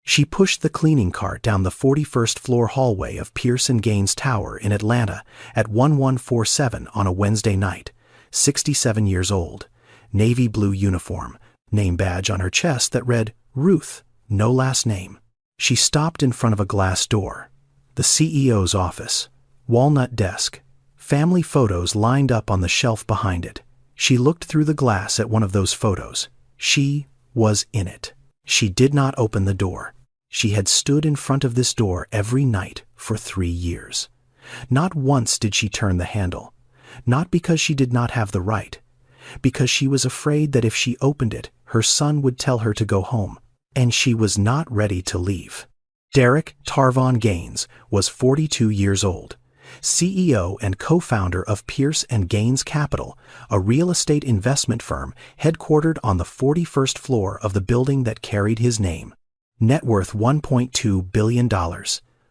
She pushed the cleaning cart down the 41st floor hallway of Pierce & Gaines Tower in Atlanta at 1147 on a Wednesday night, 67 years old, navy blue uniform, name badge on her chest that read, Ruth, no last name. She stopped in front of a glass door. The CEO's office, walnut desk, family photos lined up on the shelf behind it. She looked through the glass at one of those photos. She was in it. She did not open the door. She had stood in front of this door every night for 3 years. Not once did she turn the handle. Not because she did not have the right. Because she was afraid that if she opened it, her son would tell her to go home. And she was not ready to leave. Derek Tarvon Gaines was 42 years old, CEO and co-founder of Pierce & Gaines Capital, a real estate investment firm headquartered on the 41st floor of the building that carried his name. Net worth $1.2 billion.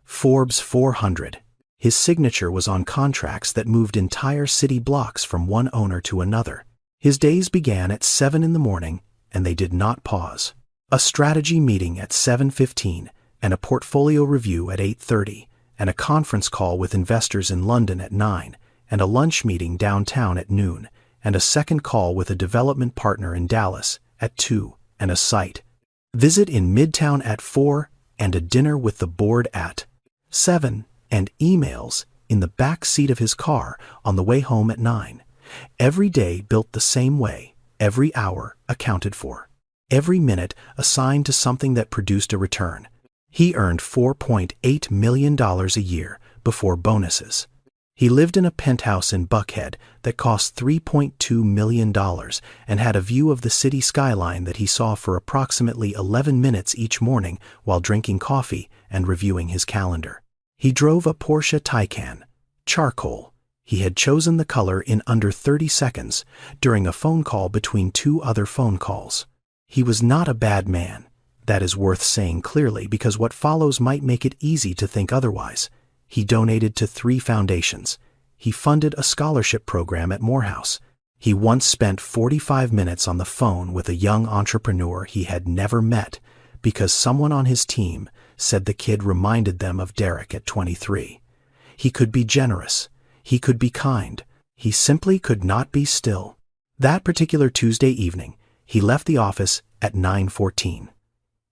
Forbes 400. His signature was on contracts that moved entire city blocks from one owner to another. His days began at 7 in the morning, and they did not pause. A strategy meeting at 7:15, and a portfolio review at 8:30, and a conference call with investors in London at 9, and a lunch meeting downtown at noon, and a second call with a development partner in Dallas at 2, and a site visit in Midtown at 4, and a dinner with the board at 7, and emails in the back seat of his car on the way home at 9. Every day built the same way, every hour accounted for. Every minute assigned to something that produced a return. He earned $4.8 million a year before bonuses. He lived in a penthouse in Buckhead that cost $3.2 million and had a view of the city skyline that he saw for approximately 11 minutes each morning while drinking coffee and reviewing his calendar. He drove a Porsche Taycan, charcoal. He had chosen the color in under 30 seconds during a phone call between 2 other phone calls. He was not a bad man. That is worth saying clearly because what follows might make it easy to think otherwise. He donated to 3 foundations. He funded a scholarship program at Morehouse. He once spent 45 minutes on the phone with a young entrepreneur he had never met because someone on his team said the kid reminded them of Derek at 23. He could be generous. He could be kind. He simply could not be still. That particular Tuesday evening, he left the office at 9:14.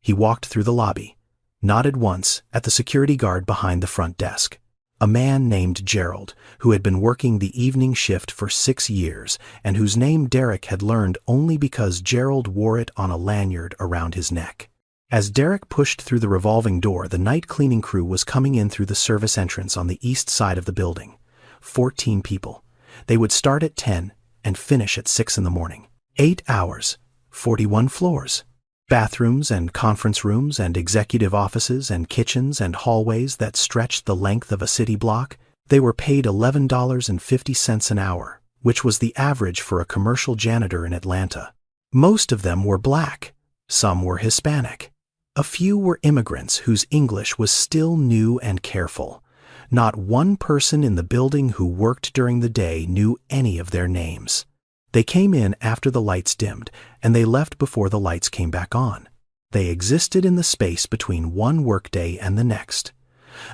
He walked through the lobby, nodded once at the security guard behind the front desk. A man named Gerald, who had been working the evening shift for 6 years and whose name Derek had learned only because Gerald wore it on a lanyard around his neck. As Derek pushed through the revolving door, the night cleaning crew was coming in through the service entrance on the east side of the building. 14 people. They would start at 10 and finish at 6 in the morning. 8 hours, 41 floors. Bathrooms and conference rooms and executive offices and kitchens and hallways that stretched the length of a city block. They were paid $11.50 an hour, which was the average for a commercial janitor in Atlanta. Most of them were black. Some were Hispanic. A few were immigrants whose English was still new and careful. Not one person in the building who worked during the day knew any of their names. They came in after the lights dimmed, and they left before the lights came back on. They existed in the space between one workday and the next.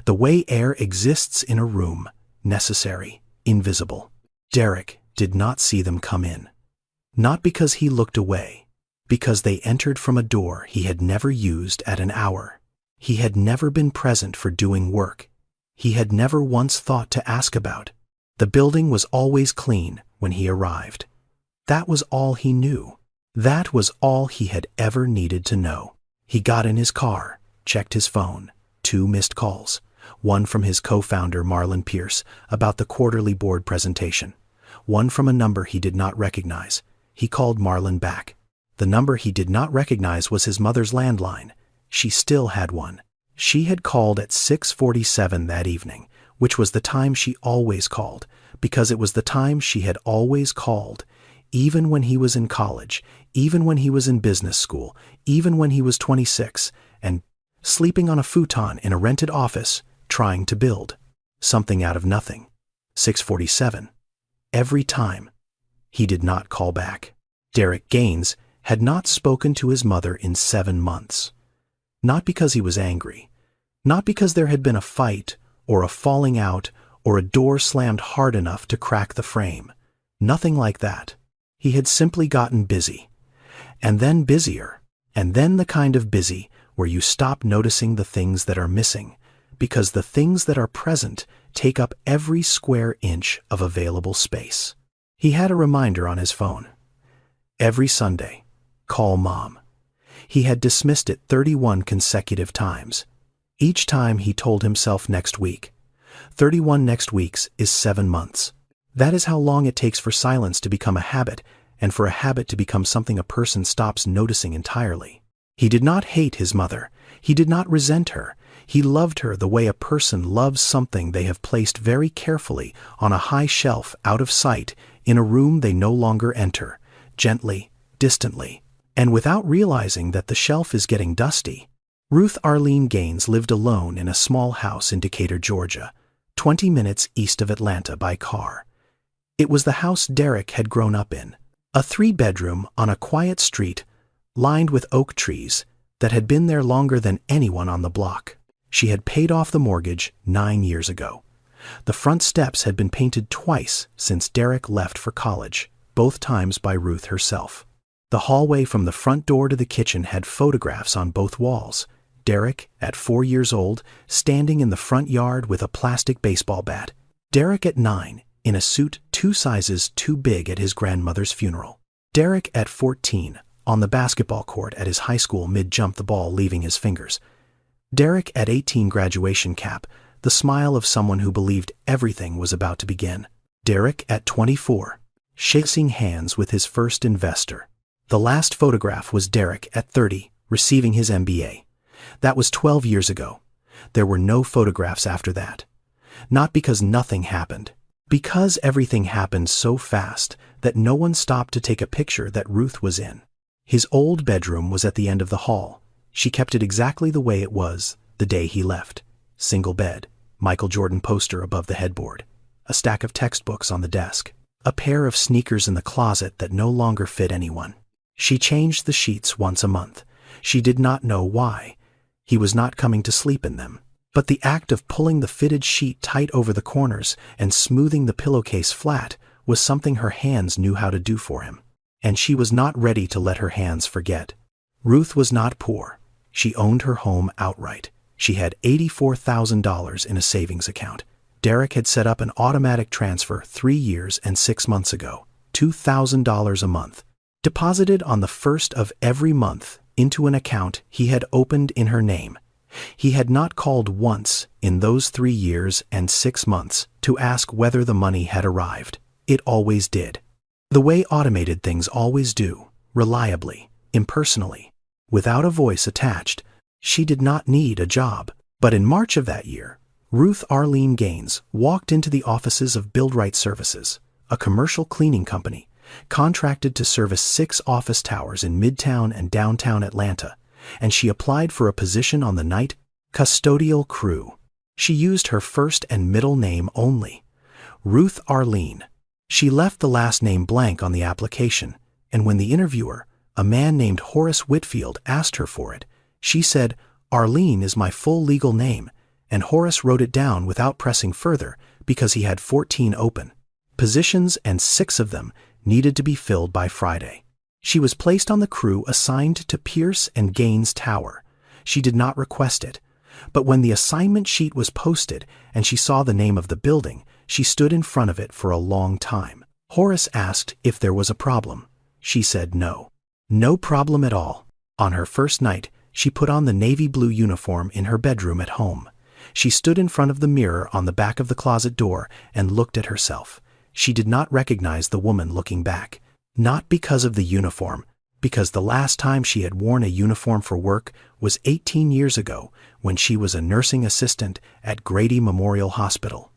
The way air exists in a room, necessary, invisible. Derek did not see them come in. Not because he looked away, because they entered from a door he had never used at an hour. He had never been present for doing work. He had never once thought to ask about. The building was always clean when he arrived. That was all he knew. That was all he had ever needed to know. He got in his car, checked his phone. 2 missed calls. One from his co-founder Marlon Pierce about the quarterly board presentation. One from a number he did not recognize. He called Marlon back. The number he did not recognize was his mother's landline. She still had one. She had called at 6:47 that evening, which was the time she always called, because it was the time she had always called. Even when he was in college, even when he was in business school, even when he was 26, and sleeping on a futon in a rented office, trying to build something out of nothing. 6:47. Every time. He did not call back. Derek Gaines had not spoken to his mother in 7 months. Not because he was angry. Not because there had been a fight, or a falling out, or a door slammed hard enough to crack the frame. Nothing like that. He had simply gotten busy. And then busier. And then the kind of busy where you stop noticing the things that are missing, because the things that are present take up every square inch of available space. He had a reminder on his phone. Every Sunday, call Mom. He had dismissed it 31 consecutive times. Each time he told himself next week. 31 next weeks is 7 months. That is how long it takes for silence to become a habit, and for a habit to become something a person stops noticing entirely. He did not hate his mother. He did not resent her. He loved her the way a person loves something they have placed very carefully on a high shelf out of sight in a room they no longer enter, gently, distantly, and without realizing that the shelf is getting dusty. Ruth Arlene Gaines lived alone in a small house in Decatur, Georgia, 20 minutes east of Atlanta by car. It was the house Derek had grown up in, a 3-bedroom on a quiet street lined with oak trees that had been there longer than anyone on the block. She had paid off the mortgage 9 years ago. The front steps had been painted twice since Derek left for college, both times by Ruth herself. The hallway from the front door to the kitchen had photographs on both walls. Derek, at 4 years old, standing in the front yard with a plastic baseball bat. Derek at 9, in a suit 2 sizes too big at his grandmother's funeral. Derek at 14, on the basketball court at his high school mid-jump, the ball leaving his fingers. Derek at 18, graduation cap, the smile of someone who believed everything was about to begin. Derek at 24, shaking hands with his first investor. The last photograph was Derek at 30, receiving his MBA. That was 12 years ago. There were no photographs after that. Not because nothing happened. Because everything happened so fast that no one stopped to take a picture that Ruth was in. His old bedroom was at the end of the hall. She kept it exactly the way it was the day he left. Single bed, Michael Jordan poster above the headboard, a stack of textbooks on the desk, a pair of sneakers in the closet that no longer fit anyone. She changed the sheets once a month. She did not know why. He was not coming to sleep in them. But the act of pulling the fitted sheet tight over the corners and smoothing the pillowcase flat was something her hands knew how to do for him. And she was not ready to let her hands forget. Ruth was not poor. She owned her home outright. She had $84,000 in a savings account. Derek had set up an automatic transfer 3 years and 6 months ago, $2,000 a month, deposited on the first of every month into an account he had opened in her name. He had not called once in those 3 years and 6 months to ask whether the money had arrived. It always did. The way automated things always do, reliably, impersonally, without a voice attached. She did not need a job. But in March of that year, Ruth Arlene Gaines walked into the offices of Buildright Services, a commercial cleaning company, contracted to service 6 office towers in Midtown and downtown Atlanta, and she applied for a position on the night custodial crew. She used her first and middle name only, Ruth Arlene. She left the last name blank on the application, and when the interviewer, a man named Horace Whitfield, asked her for it, she said, "Arlene is my full legal name," and Horace wrote it down without pressing further because he had 14 open positions and 6 of them needed to be filled by Friday. She was placed on the crew assigned to Pierce and Gaines Tower. She did not request it, but when the assignment sheet was posted and she saw the name of the building, she stood in front of it for a long time. Horace asked if there was a problem. She said no. No problem at all. On her first night, she put on the navy blue uniform in her bedroom at home. She stood in front of the mirror on the back of the closet door and looked at herself. She did not recognize the woman looking back. Not because of the uniform, because the last time she had worn a uniform for work was 18 years ago when she was a nursing assistant at Grady Memorial Hospital.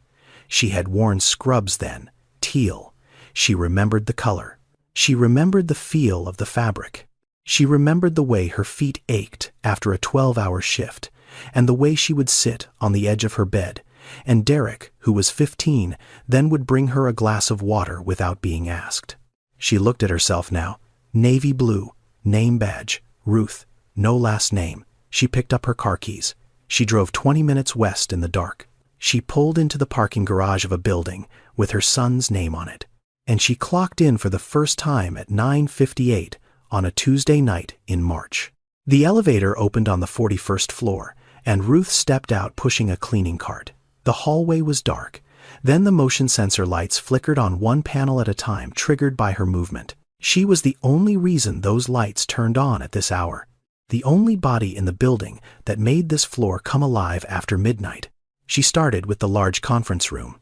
She had worn scrubs then, teal. She remembered the color. She remembered the feel of the fabric. She remembered the way her feet ached after a 12-hour shift, and the way she would sit on the edge of her bed, and Derek, who was 15, then would bring her a glass of water without being asked. She looked at herself now. Navy blue, name badge, Ruth, no last name. She picked up her car keys. She drove 20 minutes west in the dark. She pulled into the parking garage of a building with her son's name on it. And she clocked in for the first time at 9:58 on a Tuesday night in March. The elevator opened on the 41st floor, and Ruth stepped out pushing a cleaning cart. The hallway was dark. Then the motion sensor lights flickered on one panel at a time, triggered by her movement. She was the only reason those lights turned on at this hour. The only body in the building that made this floor come alive after midnight. She started with the large conference room.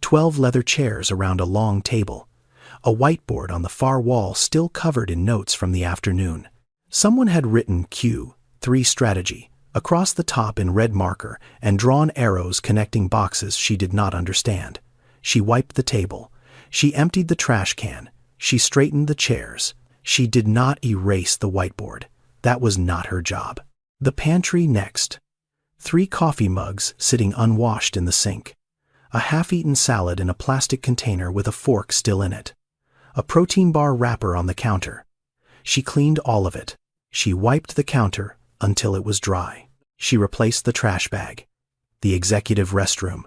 12 leather chairs around a long table. A whiteboard on the far wall still covered in notes from the afternoon. Someone had written Q3 strategy across the top in red marker and drawn arrows connecting boxes she did not understand. She wiped the table. She emptied the trash can. She straightened the chairs. She did not erase the whiteboard. That was not her job. The pantry next. 3 coffee mugs sitting unwashed in the sink. A half-eaten salad in a plastic container with a fork still in it. A protein bar wrapper on the counter. She cleaned all of it. She wiped the counter until it was dry. She replaced the trash bag. The executive restroom.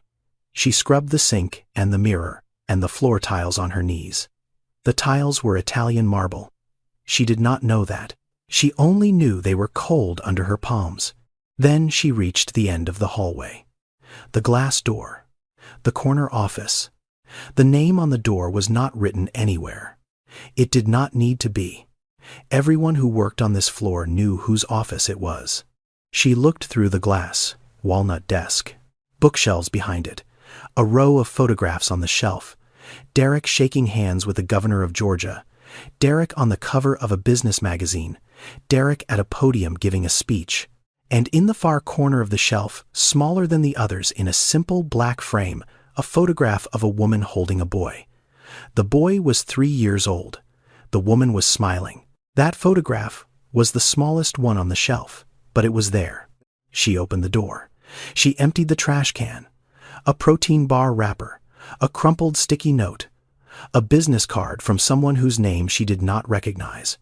She scrubbed the sink and the mirror and the floor tiles on her knees. The tiles were Italian marble. She did not know that. She only knew they were cold under her palms. Then she reached the end of the hallway. The glass door. The corner office. The name on the door was not written anywhere. It did not need to be. Everyone who worked on this floor knew whose office it was. She looked through the glass, walnut desk, bookshelves behind it, a row of photographs on the shelf, Derek shaking hands with the governor of Georgia, Derek on the cover of a business magazine, Derek at a podium giving a speech, and in the far corner of the shelf, smaller than the others in a simple black frame, a photograph of a woman holding a boy. The boy was 3 years old. The woman was smiling. That photograph was the smallest one on the shelf, but it was there. She opened the door. She emptied the trash can. A protein bar wrapper, a crumpled sticky note, a business card from someone whose name she did not recognize.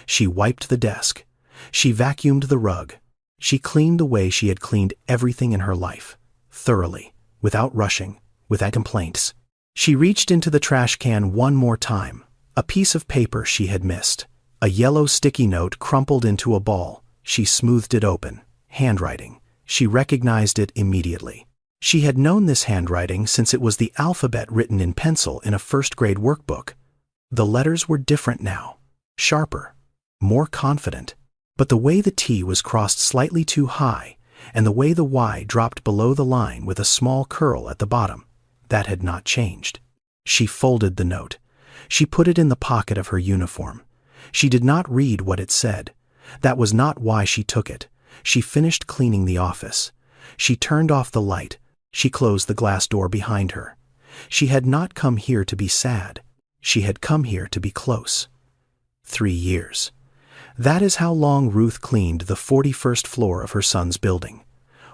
She wiped the desk. She vacuumed the rug. She cleaned the way she had cleaned everything in her life, thoroughly, without rushing, without complaints. She reached into the trash can one more time. A piece of paper she had missed. A yellow sticky note crumpled into a ball. She smoothed it open. Handwriting. She recognized it immediately. She had known this handwriting since it was the alphabet written in pencil in a first-grade workbook. The letters were different now. Sharper. More confident. But the way the T was crossed slightly too high, and the way the Y dropped below the line with a small curl at the bottom, that had not changed. She folded the note. She put it in the pocket of her uniform. She did not read what it said. That was not why she took it. She finished cleaning the office. She turned off the light. She closed the glass door behind her. She had not come here to be sad. She had come here to be close. 3 years. That is how long Ruth cleaned the 41st floor of her son's building.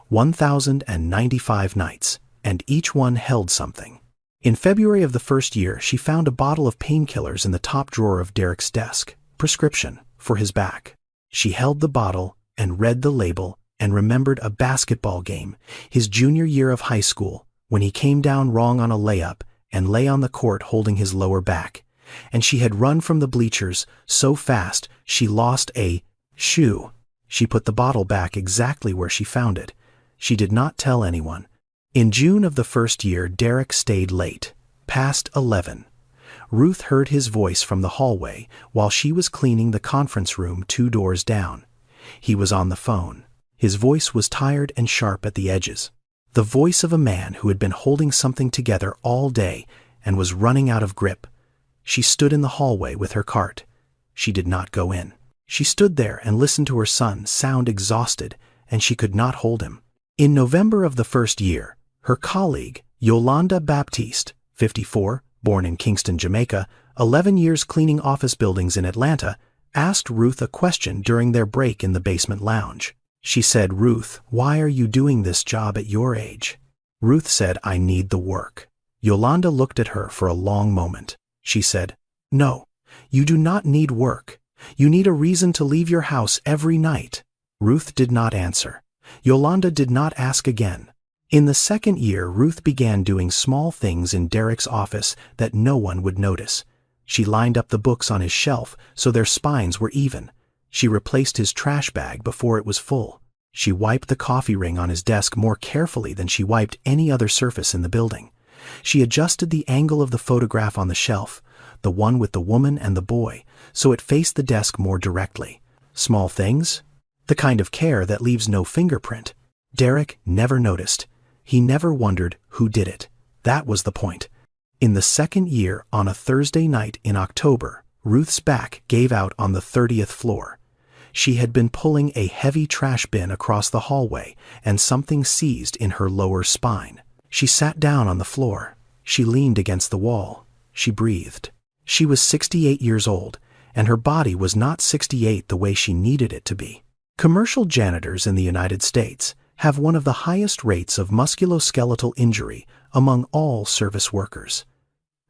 1,095 nights, and each one held something. In February of the first year, she found a bottle of painkillers in the top drawer of Derek's desk, prescription, for his back. She held the bottle and read the label and remembered a basketball game, his junior year of high school, when he came down wrong on a layup and lay on the court holding his lower back. And she had run from the bleachers so fast she lost a shoe. She put the bottle back exactly where she found it. She did not tell anyone. In June of the first year, Derek stayed late, past 11. Ruth heard his voice from the hallway while she was cleaning the conference room 2 doors down. He was on the phone. His voice was tired and sharp at the edges. The voice of a man who had been holding something together all day and was running out of grip. She stood in the hallway with her cart. She did not go in. She stood there and listened to her son sound exhausted, and she could not hold him. In November of the first year, her colleague, Yolanda Baptiste, 54, born in Kingston, Jamaica, 11 years cleaning office buildings in Atlanta, asked Ruth a question during their break in the basement lounge. She said, "Ruth, why are you doing this job at your age?" Ruth said, "I need the work." Yolanda looked at her for a long moment. She said, "No, you do not need work. You need a reason to leave your house every night." Ruth did not answer. Yolanda did not ask again. In the second year, Ruth began doing small things in Derek's office that no one would notice. She lined up the books on his shelf so their spines were even. She replaced his trash bag before it was full. She wiped the coffee ring on his desk more carefully than she wiped any other surface in the building. She adjusted the angle of the photograph on the shelf, the one with the woman and the boy, so it faced the desk more directly. Small things? The kind of care that leaves no fingerprint. Derek never noticed. He never wondered who did it. That was the point. In the second year, on a Thursday night in October, Ruth's back gave out on the 30th floor. She had been pulling a heavy trash bin across the hallway, and something seized in her lower spine. She sat down on the floor. She leaned against the wall. She breathed. She was 68 years old, and her body was not 68 the way she needed it to be. Commercial janitors in the United States have one of the highest rates of musculoskeletal injury among all service workers.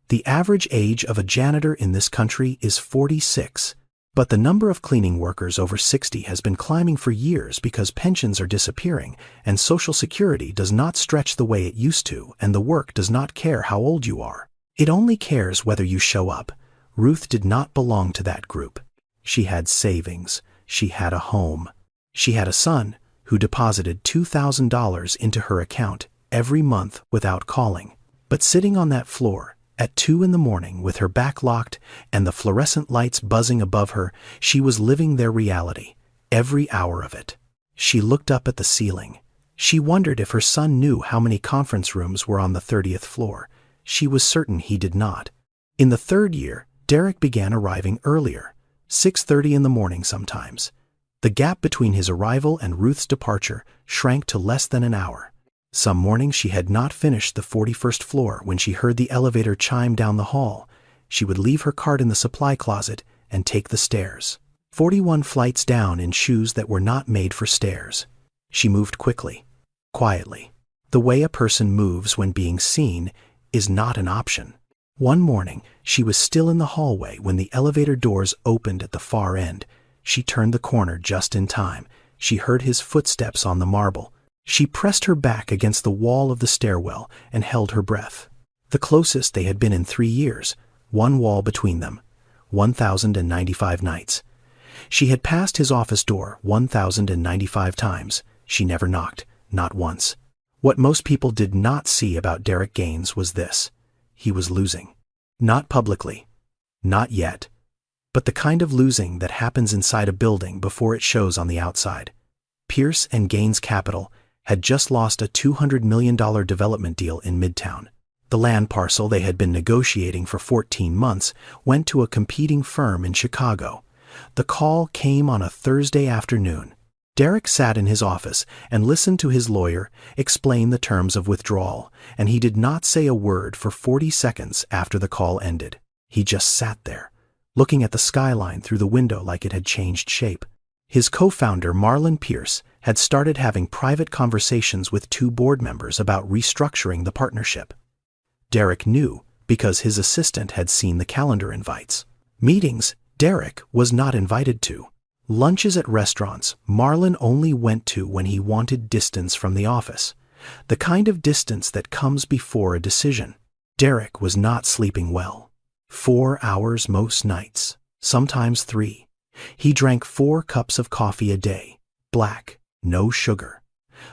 The average age of a janitor in this country is 46, but the number of cleaning workers over 60 has been climbing for years because pensions are disappearing and Social Security does not stretch the way it used to, and the work does not care how old you are. It only cares whether you show up. Ruth did not belong to that group. She had savings. She had a home. She had a son who deposited $2,000 into her account every month without calling. But sitting on that floor at 2 in the morning with her back locked and the fluorescent lights buzzing above her, she was living their reality, every hour of it. She looked up at the ceiling. She wondered if her son knew how many conference rooms were on the 30th floor. She was certain he did not. In the third year, Derek began arriving earlier, 6:30 in the morning sometimes. The gap between his arrival and Ruth's departure shrank to less than an hour. Some mornings she had not finished the 41st floor when she heard the elevator chime down the hall. She would leave her cart in the supply closet and take the stairs. 41 flights down in shoes that were not made for stairs. She moved quickly, quietly. The way a person moves when being seen is not an option. One morning, she was still in the hallway when the elevator doors opened at the far end. She turned the corner just in time. She heard his footsteps on the marble. She pressed her back against the wall of the stairwell and held her breath. The closest they had been in 3 years, one wall between them, 1,095 nights. She had passed his office door 1,095 times. She never knocked, not once. What most people did not see about Derek Gaines was this. He was losing. Not publicly. Not yet. But the kind of losing that happens inside a building before it shows on the outside. Pierce and Gaines Capital had just lost a $200 million development deal in Midtown. The land parcel they had been negotiating for 14 months went to a competing firm in Chicago. The call came on a Thursday afternoon. Derek sat in his office and listened to his lawyer explain the terms of withdrawal, and he did not say a word for 40 seconds after the call ended. He just sat there, looking at the skyline through the window like it had changed shape. His co-founder, Marlon Pierce, had started having private conversations with 2 board members about restructuring the partnership. Derek knew because his assistant had seen the calendar invites. Meetings Derek was not invited to. Lunches at restaurants Marlon only went to when he wanted distance from the office, the kind of distance that comes before a decision. Derek was not sleeping well. 4 hours most nights, sometimes 3. He drank 4 cups of coffee a day, black, no sugar.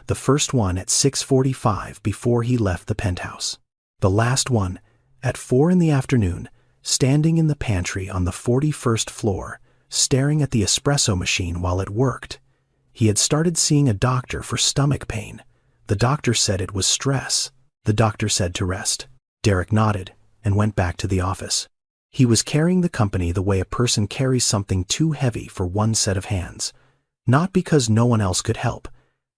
The first one at 6:45 before he left the penthouse. The last one at 4 in the afternoon, standing in the pantry on the 41st floor, staring at the espresso machine while it worked. He had started seeing a doctor for stomach pain. The doctor said it was stress. The doctor said to rest. Derek nodded and went back to the office. He was carrying the company the way a person carries something too heavy for one set of hands. Not because no one else could help,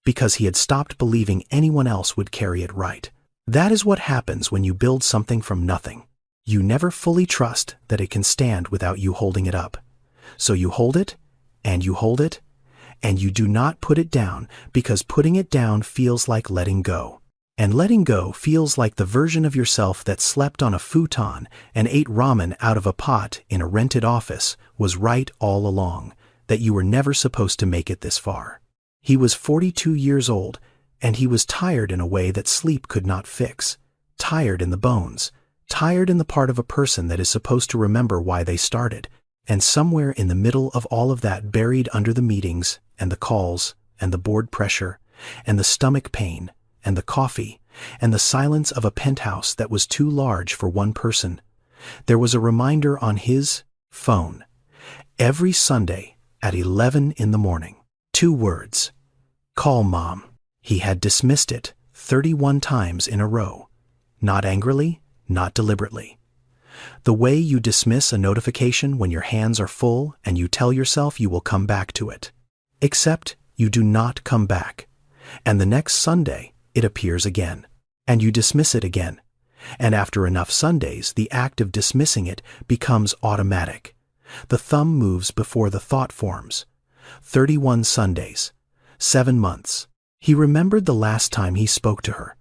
because he had stopped believing anyone else would carry it right. That is what happens when you build something from nothing. You never fully trust that it can stand without you holding it up. So you hold it, and you hold it, and you do not put it down because putting it down feels like letting go. And letting go feels like the version of yourself that slept on a futon and ate ramen out of a pot in a rented office was right all along, that you were never supposed to make it this far. He was 42 years old, and he was tired in a way that sleep could not fix. Tired in the bones. Tired in the part of a person that is supposed to remember why they started. And somewhere in the middle of all of that, buried under the meetings, and the calls, and the board pressure, and the stomach pain, and the coffee, and the silence of a penthouse that was too large for one person, there was a reminder on his phone. Every Sunday at 11 in the morning. 2 words. Call Mom. He had dismissed it 31 times in a row. Not angrily, not deliberately. The way you dismiss a notification when your hands are full and you tell yourself you will come back to it. Except you do not come back. And the next Sunday, it appears again. And you dismiss it again. And after enough Sundays, the act of dismissing it becomes automatic. The thumb moves before the thought forms. 31 Sundays. 7 months. He remembered the last time he spoke to her.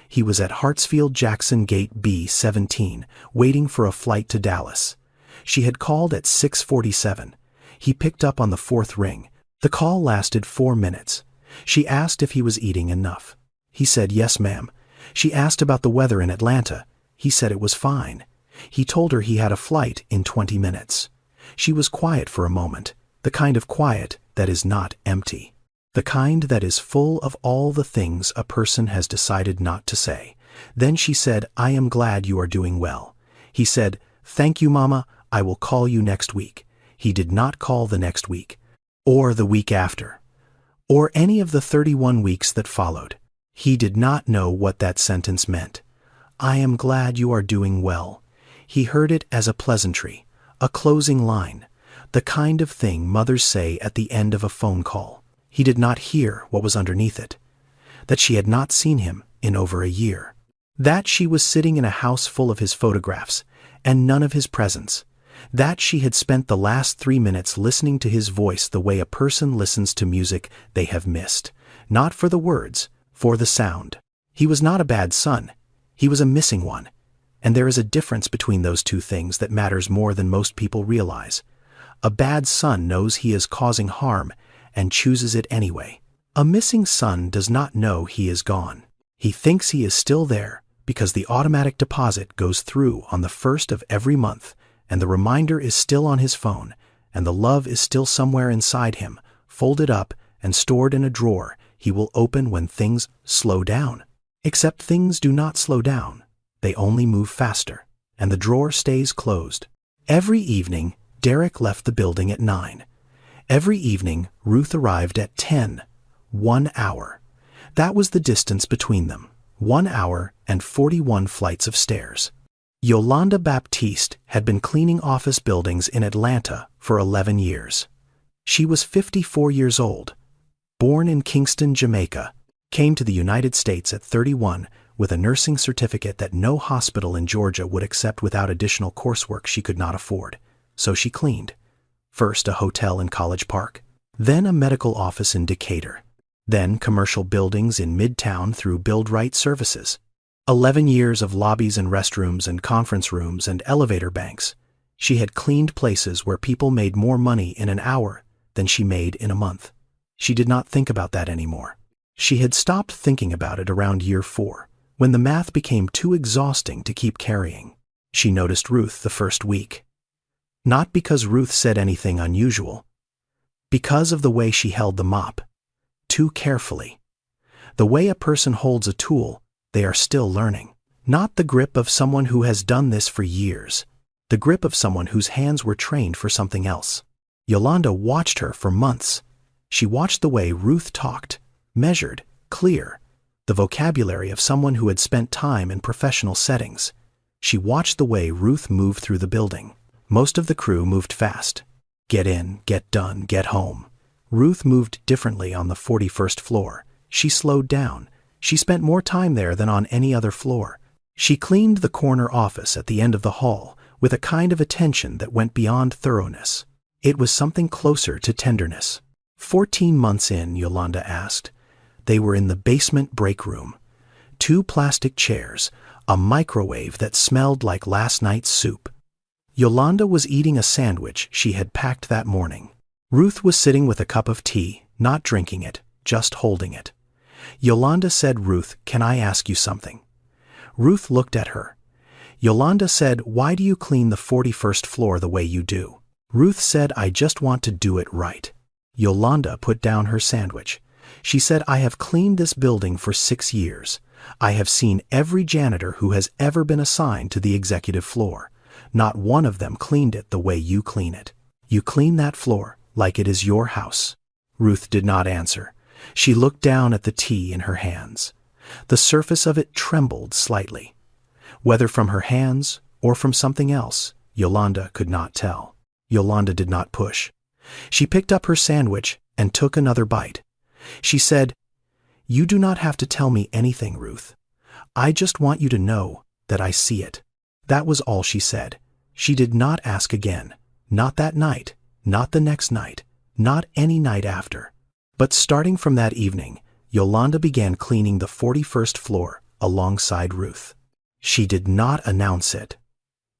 He was at Hartsfield-Jackson Gate B-17, waiting for a flight to Dallas. She had called at 6:47. He picked up on the 4th ring. The call lasted 4 minutes. She asked if he was eating enough. He said, "Yes, ma'am." She asked about the weather in Atlanta. He said it was fine. He told her he had a flight in 20 minutes. She was quiet for a moment, the kind of quiet that is not empty. The kind that is full of all the things a person has decided not to say. Then she said, "I am glad you are doing well." He said, "Thank you, Mama, I will call you next week." He did not call the next week, or the week after, or any of the 31 weeks that followed. He did not know what that sentence meant. "I am glad you are doing well." He heard it as a pleasantry, a closing line, the kind of thing mothers say at the end of a phone call. He did not hear what was underneath it. That she had not seen him in over a year. That she was sitting in a house full of his photographs, and none of his presence. That she had spent the last 3 minutes listening to his voice the way a person listens to music they have missed. Not for the words, for the sound. He was not a bad son. He was a missing one. And there is a difference between those two things that matters more than most people realize. A bad son knows he is causing harm and chooses it anyway. A missing son does not know he is gone. He thinks he is still there because the automatic deposit goes through on the 1st of every month, and the reminder is still on his phone, and the love is still somewhere inside him, folded up and stored in a drawer he will open when things slow down. Except things do not slow down. They only move faster, and the drawer stays closed. Every evening, Derek left the building at 9. Every evening, Ruth arrived at 10. 1 hour. That was the distance between them. 1 hour and 41 flights of stairs. Yolanda Baptiste had been cleaning office buildings in Atlanta for 11 years. She was 54 years old. Born in Kingston, Jamaica, came to the United States at 31 with a nursing certificate that no hospital in Georgia would accept without additional coursework she could not afford. So she cleaned. First a hotel in College Park, then a medical office in Decatur, then commercial buildings in Midtown through Build Right Services. 11 years of lobbies and restrooms and conference rooms and elevator banks. She had cleaned places where people made more money in an hour than she made in a month. She did not think about that anymore. She had stopped thinking about it around year 4, when the math became too exhausting to keep carrying. She noticed Ruth the first week. Not because Ruth said anything unusual. Because of the way she held the mop. Too carefully. The way a person holds a tool they are still learning. Not the grip of someone who has done this for years. The grip of someone whose hands were trained for something else. Yolanda watched her for months. She watched the way Ruth talked, measured, clear, the vocabulary of someone who had spent time in professional settings. She watched the way Ruth moved through the building. Most of the crew moved fast. Get in, get done, get home. Ruth moved differently on the 41st floor. She slowed down. She spent more time there than on any other floor. She cleaned the corner office at the end of the hall with a kind of attention that went beyond thoroughness. It was something closer to tenderness. 14 months in, Yolanda asked. They were in the basement break room. 2 plastic chairs, a microwave that smelled like last night's soup. Yolanda was eating a sandwich she had packed that morning. Ruth was sitting with a cup of tea, not drinking it, just holding it. Yolanda said, "Ruth, can I ask you something?" Ruth looked at her. Yolanda said, "Why do you clean the 41st floor the way you do?" Ruth said, "I just want to do it right." Yolanda put down her sandwich. She said, "I have cleaned this building for 6 years. I have seen every janitor who has ever been assigned to the executive floor. Not one of them cleaned it the way you clean it. You clean that floor like it is your house." Ruth did not answer. She looked down at the tea in her hands. The surface of it trembled slightly. Whether from her hands or from something else, Yolanda could not tell. Yolanda did not push. She picked up her sandwich and took another bite. She said, "You do not have to tell me anything, Ruth. I just want you to know that I see it." That was all she said. She did not ask again. Not that night, not the next night, not any night after. But starting from that evening, Yolanda began cleaning the 41st floor alongside Ruth. She did not announce it.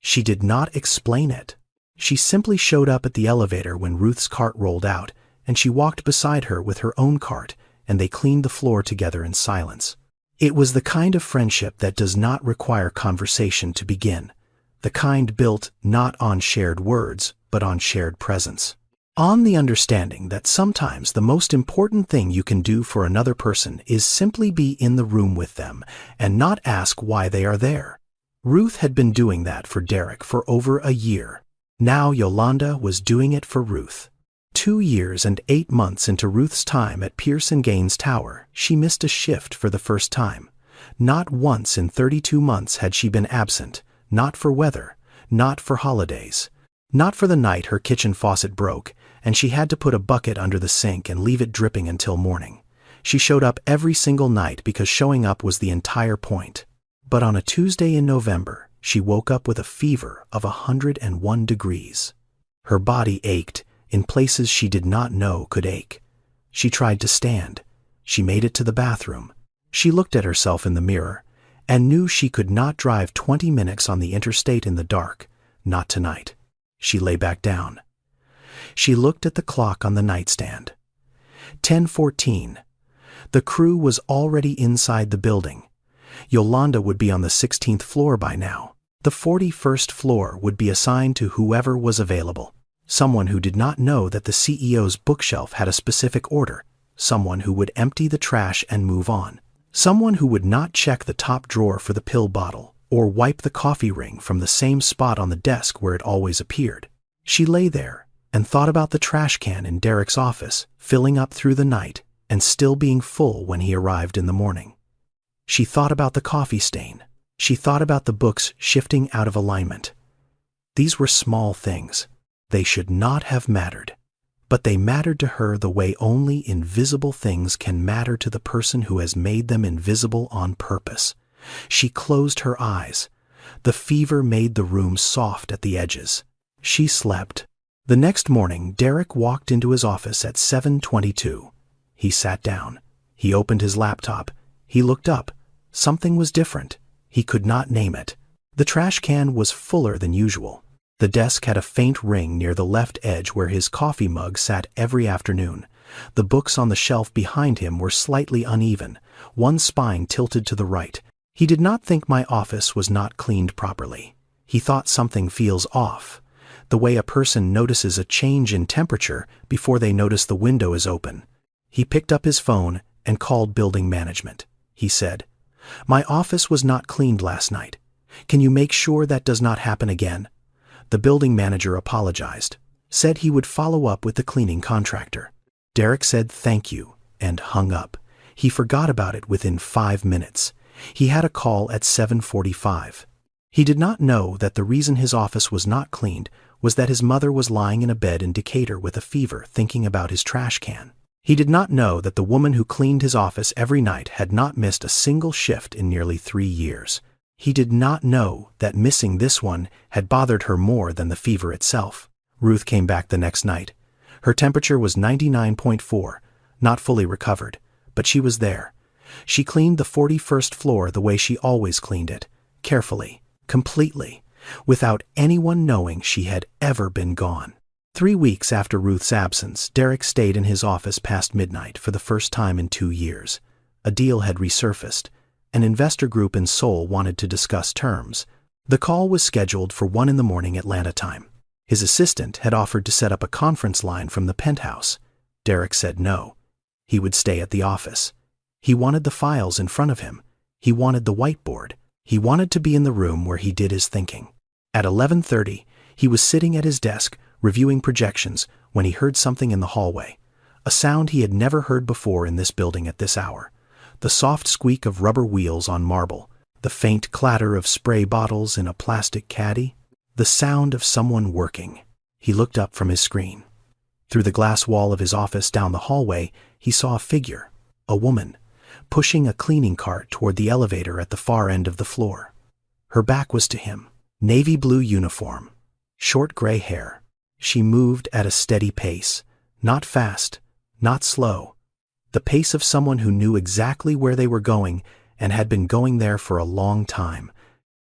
She did not explain it. She simply showed up at the elevator when Ruth's cart rolled out, and she walked beside her with her own cart, and they cleaned the floor together in silence. It was the kind of friendship that does not require conversation to begin, the kind built not on shared words, but on shared presence. On the understanding that sometimes the most important thing you can do for another person is simply be in the room with them and not ask why they are there. Ruth had been doing that for Derek for over a year. Now Yolanda was doing it for Ruth. 2 years and 8 months into Ruth's time at Pierce & Gaines Tower, she missed a shift for the first time. Not once in 32 months had she been absent, not for weather, not for holidays. Not for the night her kitchen faucet broke, and she had to put a bucket under the sink and leave it dripping until morning. She showed up every single night because showing up was the entire point. But on a Tuesday in November, she woke up with a fever of 101 degrees. Her body ached in places she did not know could ache. She tried to stand. She made it to the bathroom. She looked at herself in the mirror and knew she could not drive 20 minutes on the interstate in the dark, not tonight. She lay back down. She looked at the clock on the nightstand. 10:14. The crew was already inside the building. Yolanda would be on the 16th floor by now. The 41st floor would be assigned to whoever was available. Someone who did not know that the CEO's bookshelf had a specific order. Someone who would empty the trash and move on. Someone who would not check the top drawer for the pill bottle or wipe the coffee ring from the same spot on the desk where it always appeared. She lay there and thought about the trash can in Derek's office, filling up through the night and still being full when he arrived in the morning. She thought about the coffee stain. She thought about the books shifting out of alignment. These were small things. They should not have mattered. But they mattered to her the way only invisible things can matter to the person who has made them invisible on purpose. She closed her eyes. The fever made the room soft at the edges. She slept. The next morning, Derek walked into his office at 7:22. He sat down. He opened his laptop. He looked up. Something was different. He could not name it. The trash can was fuller than usual. The desk had a faint ring near the left edge where his coffee mug sat every afternoon. The books on the shelf behind him were slightly uneven, one spine tilted to the right. He did not think my office was not cleaned properly. He thought something feels off. The way a person notices a change in temperature before they notice the window is open. He picked up his phone and called building management. He said, "My office was not cleaned last night. Can you make sure that does not happen again?" The building manager apologized, said he would follow up with the cleaning contractor. Derek said thank you and hung up. He forgot about it within 5 minutes. He had a call at 7:45. He did not know that the reason his office was not cleaned was that his mother was lying in a bed in Decatur with a fever thinking about his trash can. He did not know that the woman who cleaned his office every night had not missed a single shift in nearly 3 years. He did not know that missing this one had bothered her more than the fever itself. Ruth came back the next night. Her temperature was 99.4, not fully recovered, but she was there. She cleaned the 41st floor the way she always cleaned it, carefully, completely, without anyone knowing she had ever been gone. 3 weeks after Ruth's absence, Derek stayed in his office past midnight for the first time in 2 years. A deal had resurfaced. An investor group in Seoul wanted to discuss terms. The call was scheduled for 1 in the morning Atlanta time. His assistant had offered to set up a conference line from the penthouse. Derek said no. He would stay at the office. He wanted the files in front of him. He wanted the whiteboard. He wanted to be in the room where he did his thinking. At 11:30, he was sitting at his desk, reviewing projections, when he heard something in the hallway. A sound he had never heard before in this building at this hour. The soft squeak of rubber wheels on marble. The faint clatter of spray bottles in a plastic caddy. The sound of someone working. He looked up from his screen. Through the glass wall of his office down the hallway, he saw a figure, a woman, pushing a cleaning cart toward the elevator at the far end of the floor. Her back was to him. Navy blue uniform. Short gray hair. She moved at a steady pace. Not fast, not slow. The pace of someone who knew exactly where they were going and had been going there for a long time.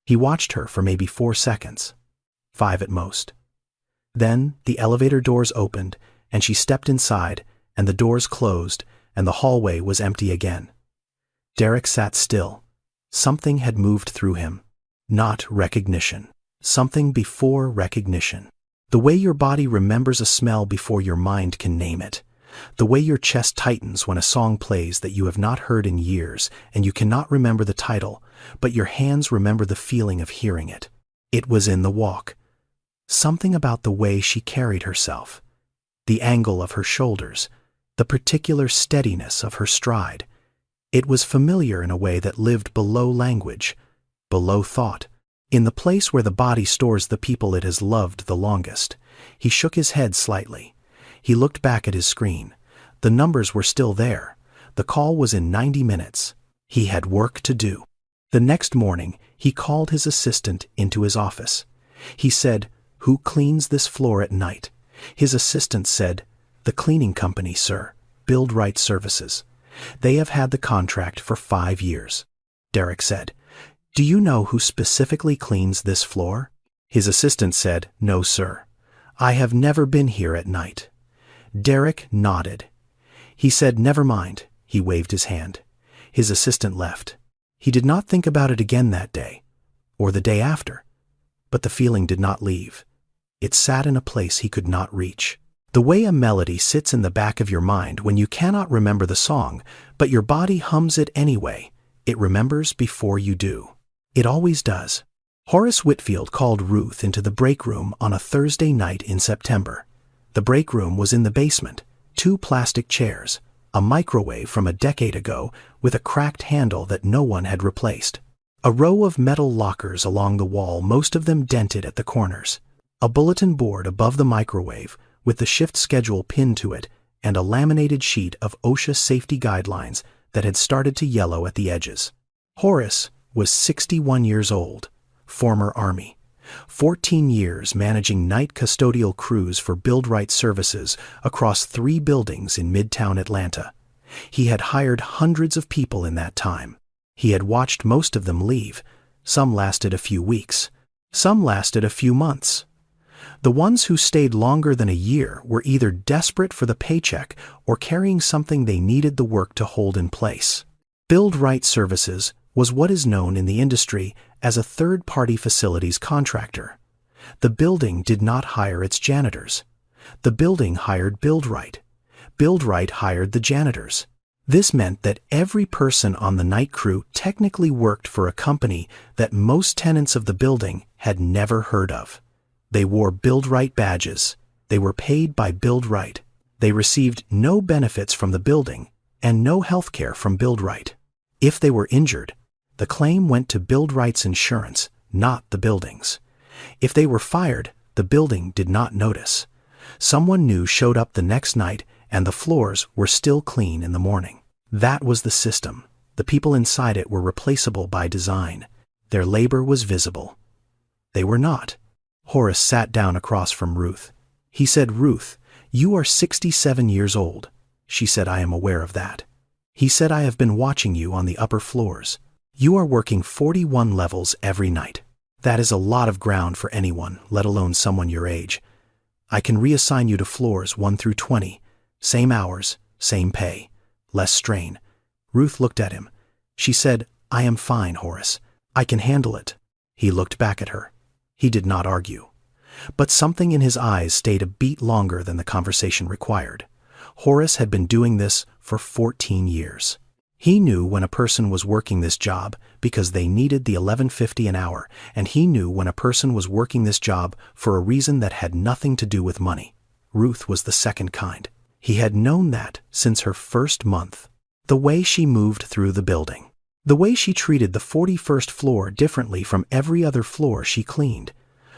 He watched her for maybe 4 seconds. 5 at most. Then the elevator doors opened, and she stepped inside, and the doors closed, and the hallway was empty again. Derek sat still. Something had moved through him. Not recognition. Something before recognition. The way your body remembers a smell before your mind can name it. The way your chest tightens when a song plays that you have not heard in years, and you cannot remember the title, but your hands remember the feeling of hearing it. It was in the walk. Something about the way she carried herself. The angle of her shoulders. The particular steadiness of her stride. It was familiar in a way that lived below language, below thought. In the place where the body stores the people it has loved the longest. He shook his head slightly. He looked back at his screen. The numbers were still there. The call was in 90 minutes. He had work to do. The next morning, he called his assistant into his office. He said, "Who cleans this floor at night?" His assistant said, "The cleaning company, sir. Build Right Services. They have had the contract for 5 years." Derek said, "Do you know who specifically cleans this floor?" His assistant said, "No, sir. I have never been here at night." Derek nodded. He said, "Never mind." He waved his hand. His assistant left. He did not think about it again that day, or the day after. But the feeling did not leave. It sat in a place he could not reach. The way a melody sits in the back of your mind when you cannot remember the song, but your body hums it anyway. It remembers before you do. It always does. Horace Whitfield called Ruth into the break room on a Thursday night in September. The break room was in the basement. 2 plastic chairs, a microwave from a decade ago with a cracked handle that no one had replaced. A row of metal lockers along the wall, most of them dented at the corners. A bulletin board above the microwave with the shift schedule pinned to it and a laminated sheet of OSHA safety guidelines that had started to yellow at the edges. Horace was 61 years old, former Army. 14 years managing night custodial crews for Build Right Services across 3 buildings in Midtown Atlanta. He had hired hundreds of people in that time. He had watched most of them leave. Some lasted a few weeks. Some lasted a few months. The ones who stayed longer than a year were either desperate for the paycheck or carrying something they needed the work to hold in place. Build Right Services was what is known in the industry as a third-party facilities contractor. The building did not hire its janitors. The building hired Build Right. Build Right hired the janitors. This meant that every person on the night crew technically worked for a company that most tenants of the building had never heard of. They wore Build Right badges. They were paid by Build Right. They received no benefits from the building and no health care from Build Right. If they were injured, the claim went to Build Right's insurance, not the building's. If they were fired, the building did not notice. Someone new showed up the next night and the floors were still clean in the morning. That was the system. The people inside it were replaceable by design. Their labor was visible. They were not. Horace sat down across from Ruth. He said, "Ruth, you are 67 years old." She said, "I am aware of that." He said, "I have been watching you on the upper floors. You are working 41 levels every night. That is a lot of ground for anyone, let alone someone your age. I can reassign you to floors 1 through 20. Same hours, same pay. Less strain. Ruth looked at him. She said, I am fine, Horace. I can handle it. He looked back at her. He did not argue. But something in his eyes stayed a beat longer than the conversation required. Horace had been doing this for 14 years. He knew when a person was working this job because they needed the $11.50 an hour, and he knew when a person was working this job for a reason that had nothing to do with money. Ruth was the second kind. He had known that since her first month. The way she moved through the building. The way she treated the 41st floor differently from every other floor she cleaned.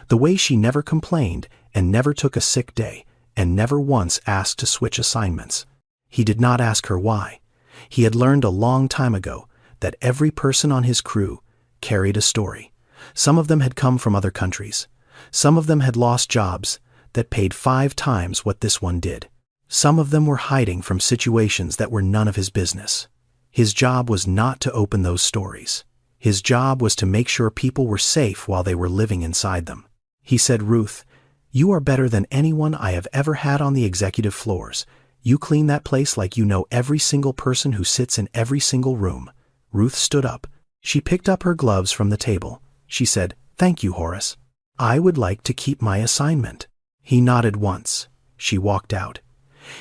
The way she never complained and never took a sick day and never once asked to switch assignments. He did not ask her why. He had learned a long time ago that every person on his crew carried a story. Some of them had come from other countries. Some of them had lost jobs that paid 5 times what this one did. Some of them were hiding from situations that were none of his business. His job was not to open those stories. His job was to make sure people were safe while they were living inside them. He said, Ruth, you are better than anyone I have ever had on the executive floors. You clean that place like you know every single person who sits in every single room. Ruth stood up. She picked up her gloves from the table. She said, Thank you, Horace. I would like to keep my assignment. He nodded once. She walked out.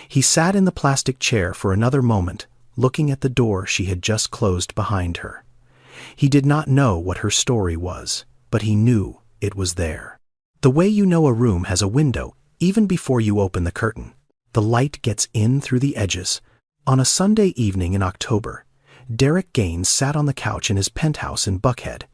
He sat in the plastic chair for another moment, looking at the door she had just closed behind her. He did not know what her story was, but he knew it was there. The way you know a room has a window, even before you open the curtain. The light gets in through the edges. On a Sunday evening in October, Derek Gaines sat on the couch in his penthouse in Buckhead.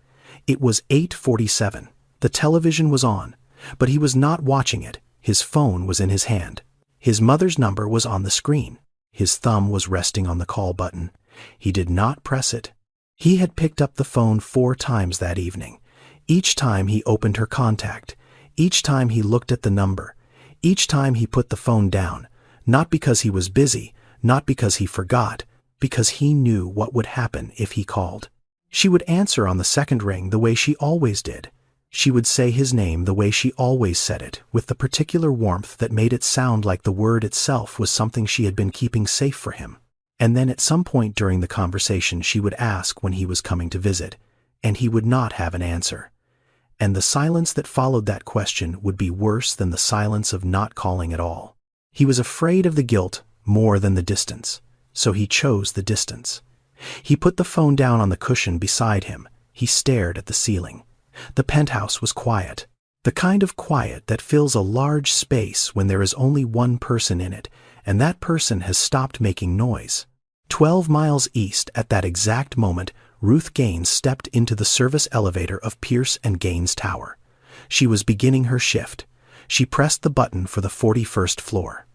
It was 8:47. The television was on, but he was not watching it. His phone was in his hand. His mother's number was on the screen. His thumb was resting on the call button. He did not press it. He had picked up the phone 4 times that evening. Each time he opened her contact. Each time he looked at the number. Each time he put the phone down, not because he was busy, not because he forgot, because he knew what would happen if he called. She would answer on the second ring the way she always did. She would say his name the way she always said it, with the particular warmth that made it sound like the word itself was something she had been keeping safe for him. And then at some point during the conversation she would ask when he was coming to visit, and he would not have an answer. And the silence that followed that question would be worse than the silence of not calling at all. He was afraid of the guilt more than the distance, so he chose the distance. He put the phone down on the cushion beside him. He stared at the ceiling. The penthouse was quiet, the kind of quiet that fills a large space when there is only one person in it, and that person has stopped making noise. 12 miles east at that exact moment, Ruth Gaines stepped into the service elevator of Pierce and Gaines Tower. She was beginning her shift. She pressed the button for the 41st floor.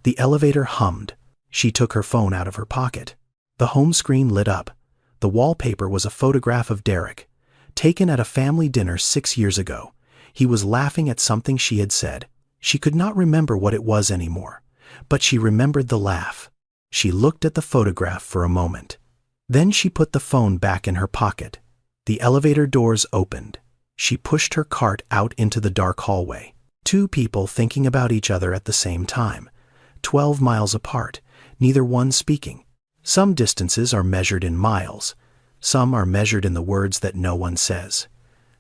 The elevator hummed. She took her phone out of her pocket. The home screen lit up. The wallpaper was a photograph of Derek, taken at a family dinner 6 years ago. He was laughing at something she had said. She could not remember what it was anymore, but she remembered the laugh. She looked at the photograph for a moment. Then she put the phone back in her pocket. The elevator doors opened. She pushed her cart out into the dark hallway. 2 people thinking about each other at the same time. 12 miles apart, neither one speaking. Some distances are measured in miles. Some are measured in the words that no one says.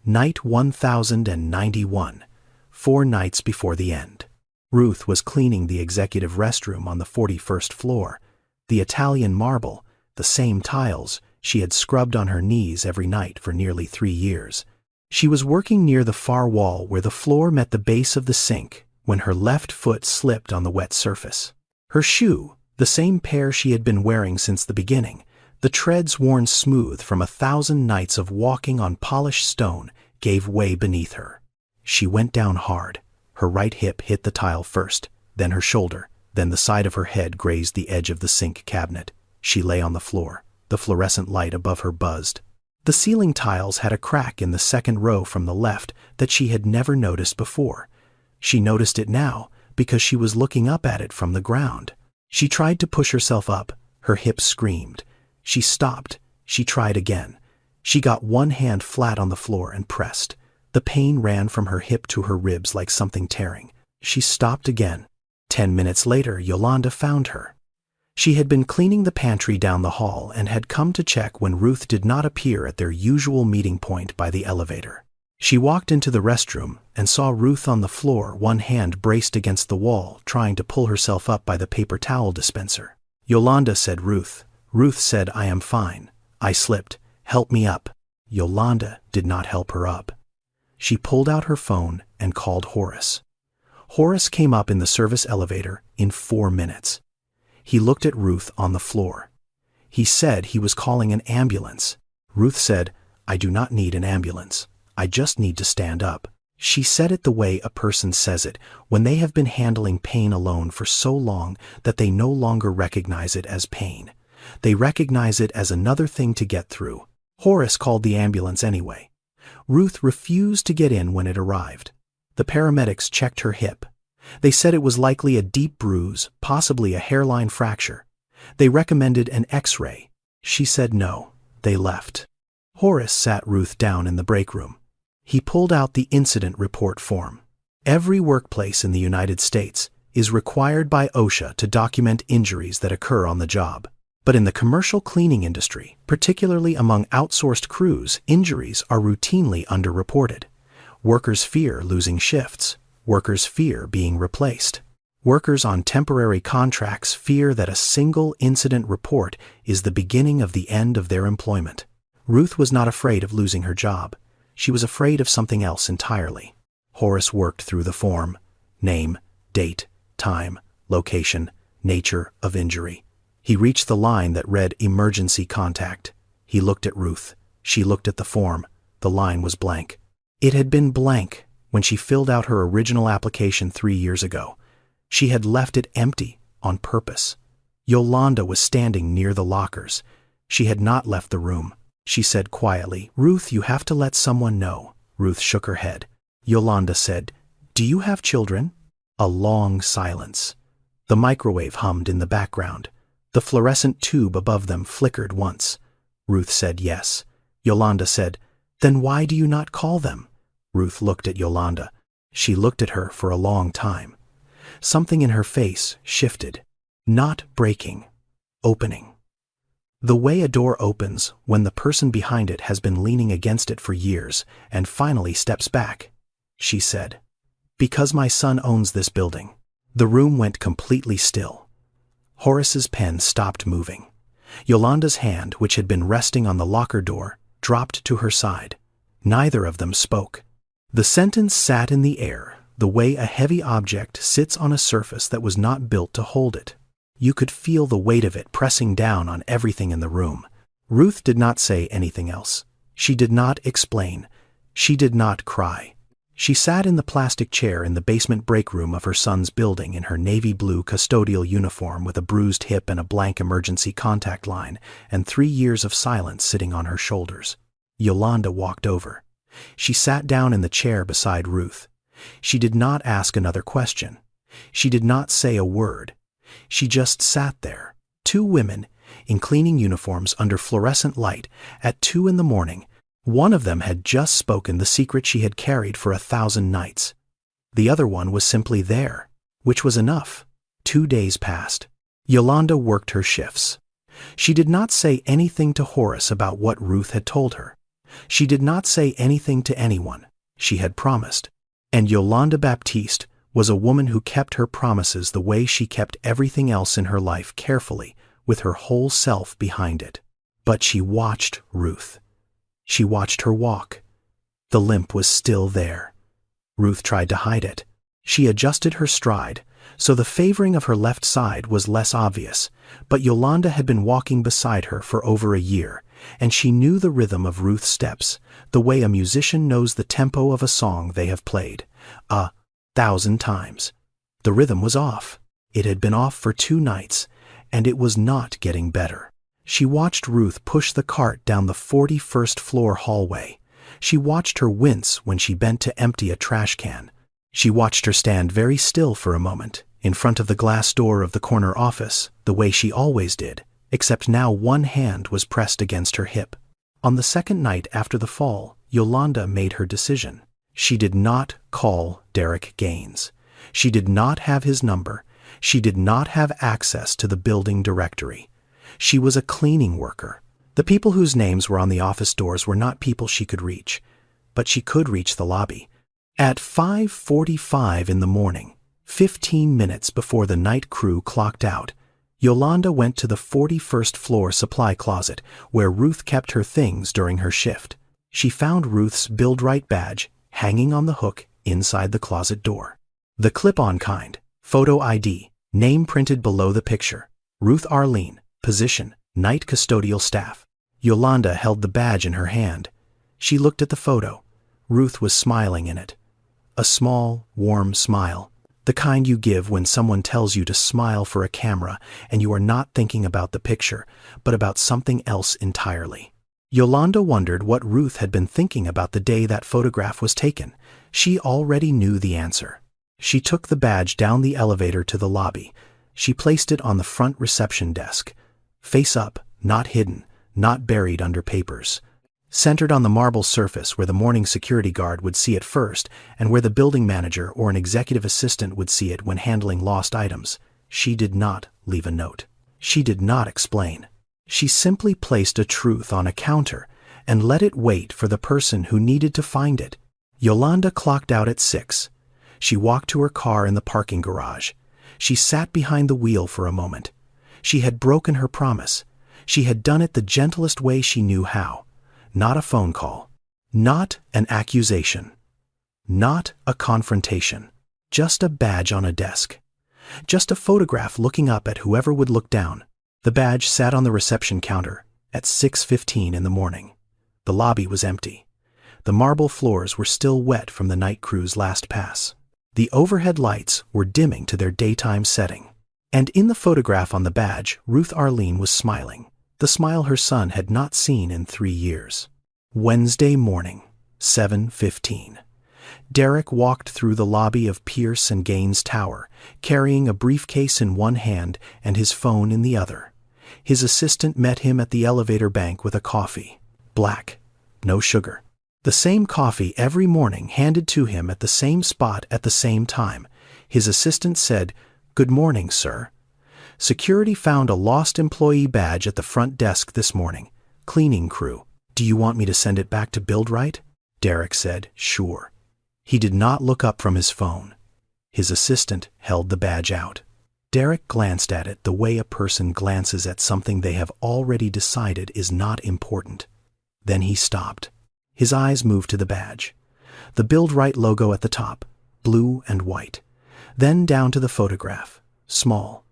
Night 1091, 4 nights before the end. Ruth was cleaning the executive restroom on the 41st floor. The Italian marble, the same tiles she had scrubbed on her knees every night for nearly 3 years. She was working near the far wall where the floor met the base of the sink when her left foot slipped on the wet surface. Her shoe, the same pair she had been wearing since the beginning, the treads worn smooth from 1,000 nights of walking on polished stone, gave way beneath her. She went down hard. Her right hip hit the tile first, then her shoulder, then the side of her head grazed the edge of the sink cabinet. She lay on the floor. The fluorescent light above her buzzed. The ceiling tiles had a crack in the second row from the left that she had never noticed before. She noticed it now because she was looking up at it from the ground. She tried to push herself up. Her hips screamed. She stopped. She tried again. She got one hand flat on the floor and pressed. The pain ran from her hip to her ribs like something tearing. She stopped again. 10 minutes later, Yolanda found her. She had been cleaning the pantry down the hall and had come to check when Ruth did not appear at their usual meeting point by the elevator. She walked into the restroom and saw Ruth on the floor, one hand braced against the wall, trying to pull herself up by the paper towel dispenser. Yolanda said Ruth. Ruth said, "I am fine. I slipped. Help me up." Yolanda did not help her up. She pulled out her phone and called Horace. Horace came up in the service elevator in 4 minutes. He looked at Ruth on the floor. He said he was calling an ambulance. Ruth said, "I do not need an ambulance. I just need to stand up." She said it the way a person says it when they have been handling pain alone for so long that they no longer recognize it as pain. They recognize it as another thing to get through. Horace called the ambulance anyway. Ruth refused to get in when it arrived. The paramedics checked her hip. They said it was likely a deep bruise, possibly a hairline fracture. They recommended an X-ray. She said no. They left. Horace sat Ruth down in the break room. He pulled out the incident report form. Every workplace in the United States is required by OSHA to document injuries that occur on the job. But in the commercial cleaning industry, particularly among outsourced crews, injuries are routinely underreported. Workers fear losing shifts. Workers fear being replaced. Workers on temporary contracts fear that a single incident report is the beginning of the end of their employment. Ruth was not afraid of losing her job. She was afraid of something else entirely. Horace worked through the form. Name, date, time, location, nature of injury. He reached the line that read emergency contact. He looked at Ruth. She looked at the form. The line was blank. It had been blank when she filled out her original application 3 years ago. She had left it empty on purpose. Yolanda was standing near the lockers. She had not left the room. She said quietly, "Ruth, you have to let someone know." Ruth shook her head. Yolanda said, "Do you have children?" A long silence. The microwave hummed in the background. The fluorescent tube above them flickered once. Ruth said yes. Yolanda said, "Then why do you not call them?" Ruth looked at Yolanda. She looked at her for a long time. Something in her face shifted. Not breaking. Opening. The way a door opens when the person behind it has been leaning against it for years and finally steps back. She said, "Because my son owns this building." The room went completely still. Horace's pen stopped moving. Yolanda's hand, which had been resting on the locker door, dropped to her side. Neither of them spoke. The sentence sat in the air, the way a heavy object sits on a surface that was not built to hold it. You could feel the weight of it pressing down on everything in the room. Ruth did not say anything else. She did not explain. She did not cry. She sat in the plastic chair in the basement break room of her son's building in her navy blue custodial uniform with a bruised hip and a blank emergency contact line, and 3 years of silence sitting on her shoulders. Yolanda walked over. She sat down in the chair beside Ruth. She did not ask another question. She did not say a word. She just sat there. 2 women in cleaning uniforms under fluorescent light at 2 in the morning. One of them had just spoken the secret she had carried for 1,000 nights. The other one was simply there, which was enough. 2 days passed. Yolanda worked her shifts. She did not say anything to Horace about what Ruth had told her. She did not say anything to anyone. She had promised. And Yolanda Baptiste was a woman who kept her promises the way she kept everything else in her life carefully, with her whole self behind it. But she watched Ruth. She watched her walk. The limp was still there. Ruth tried to hide it. She adjusted her stride, so the favoring of her left side was less obvious, but Yolanda had been walking beside her for over a year, and she knew the rhythm of Ruth's steps, the way a musician knows the tempo of a song they have played 1,000 times. The rhythm was off. It had been off for 2 nights, and it was not getting better. She watched Ruth push the cart down the 41st floor hallway. She watched her wince when she bent to empty a trash can. She watched her stand very still for a moment, in front of the glass door of the corner office, the way she always did, except now one hand was pressed against her hip. On the second night after the fall, Yolanda made her decision. She did not call Derek Gaines. She did not have his number. She did not have access to the building directory. She was a cleaning worker. The people whose names were on the office doors were not people she could reach, but she could reach the lobby. At 5:45 in the morning, 15 minutes before the night crew clocked out, Yolanda went to the 41st floor supply closet where Ruth kept her things during her shift. She found Ruth's Billionaire badge hanging on the hook inside the closet door. The clip-on kind, photo ID, name printed below the picture. Ruth Arlene, position, night custodial staff. Yolanda held the badge in her hand. She looked at the photo. Ruth was smiling in it. A small, warm smile. The kind you give when someone tells you to smile for a camera and you are not thinking about the picture, but about something else entirely. Yolanda wondered what Ruth had been thinking about the day that photograph was taken. She already knew the answer. She took the badge down the elevator to the lobby. She placed it on the front reception desk. Face up, not hidden, not buried under papers. Centered on the marble surface where the morning security guard would see it first and where the building manager or an executive assistant would see it when handling lost items. She did not leave a note. She did not explain. She simply placed a truth on a counter and let it wait for the person who needed to find it. Yolanda clocked out at 6. She walked to her car in the parking garage. She sat behind the wheel for a moment. She had broken her promise. She had done it the gentlest way she knew how. Not a phone call. Not an accusation. Not a confrontation. Just a badge on a desk. Just a photograph looking up at whoever would look down. The badge sat on the reception counter at 6:15 in the morning. The lobby was empty. The marble floors were still wet from the night crew's last pass. The overhead lights were dimming to their daytime setting. And in the photograph on the badge, Ruth Arlene was smiling. The smile her son had not seen in 3 years. Wednesday morning, 7:15. Derek walked through the lobby of Pierce and Gaines Tower, carrying a briefcase in one hand and his phone in the other. His assistant met him at the elevator bank with a coffee. Black, no sugar. The same coffee every morning handed to him at the same spot at the same time. His assistant said, "Good morning, sir. Security found a lost employee badge at the front desk this morning. Cleaning crew. Do you want me to send it back to Billionaire?" Derek said, "Sure." He did not look up from his phone. His assistant held the badge out. Derek glanced at it the way a person glances at something they have already decided is not important. Then he stopped. His eyes moved to the badge. The Billionaire logo at the top, blue and white. Then down to the photograph, small.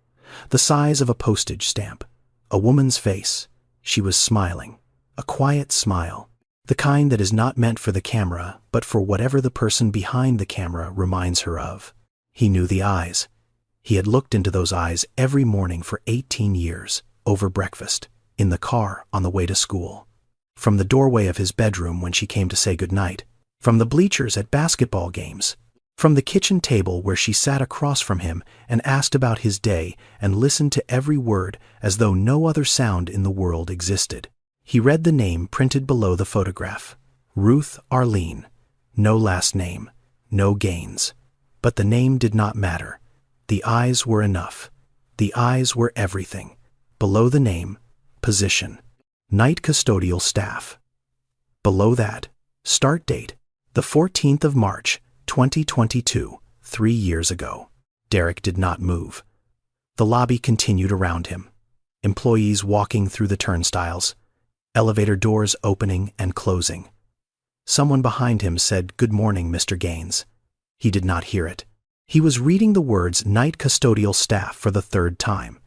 The size of a postage stamp. A woman's face. She was smiling. A quiet smile. The kind that is not meant for the camera, but for whatever the person behind the camera reminds her of. He knew the eyes. He had looked into those eyes every morning for 18 years, over breakfast, in the car on the way to school. From the doorway of his bedroom when she came to say goodnight. From the bleachers at basketball games. From the kitchen table where she sat across from him and asked about his day and listened to every word as though no other sound in the world existed. He read the name printed below the photograph. Ruth Arlene. No last name. No Gaines. But the name did not matter. The eyes were enough. The eyes were everything. Below the name, position. Night custodial staff. Below that, start date, the 14th of March, 2022, 3 years ago. Derek did not move. The lobby continued around him. Employees walking through the turnstiles. Elevator doors opening and closing. Someone behind him said, "Good morning, Mr. Gaines." He did not hear it. He was reading the words night custodial staff for the 3rd time.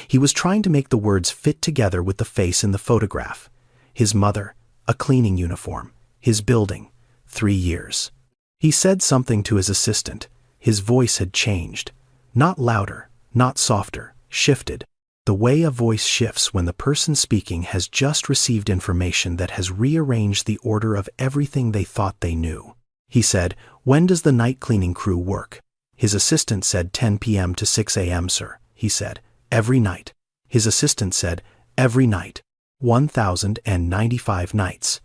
He was trying to make the words fit together with the face in the photograph. His mother, a cleaning uniform, his building, 3 years. He said something to his assistant. His voice had changed. Not louder, not softer, shifted. The way a voice shifts when the person speaking has just received information that has rearranged the order of everything they thought they knew. He said, "When does the night cleaning crew work?" His assistant said 10 p.m. to 6 a.m., sir. He said, "Every night." His assistant said, "Every night. 1,095 nights."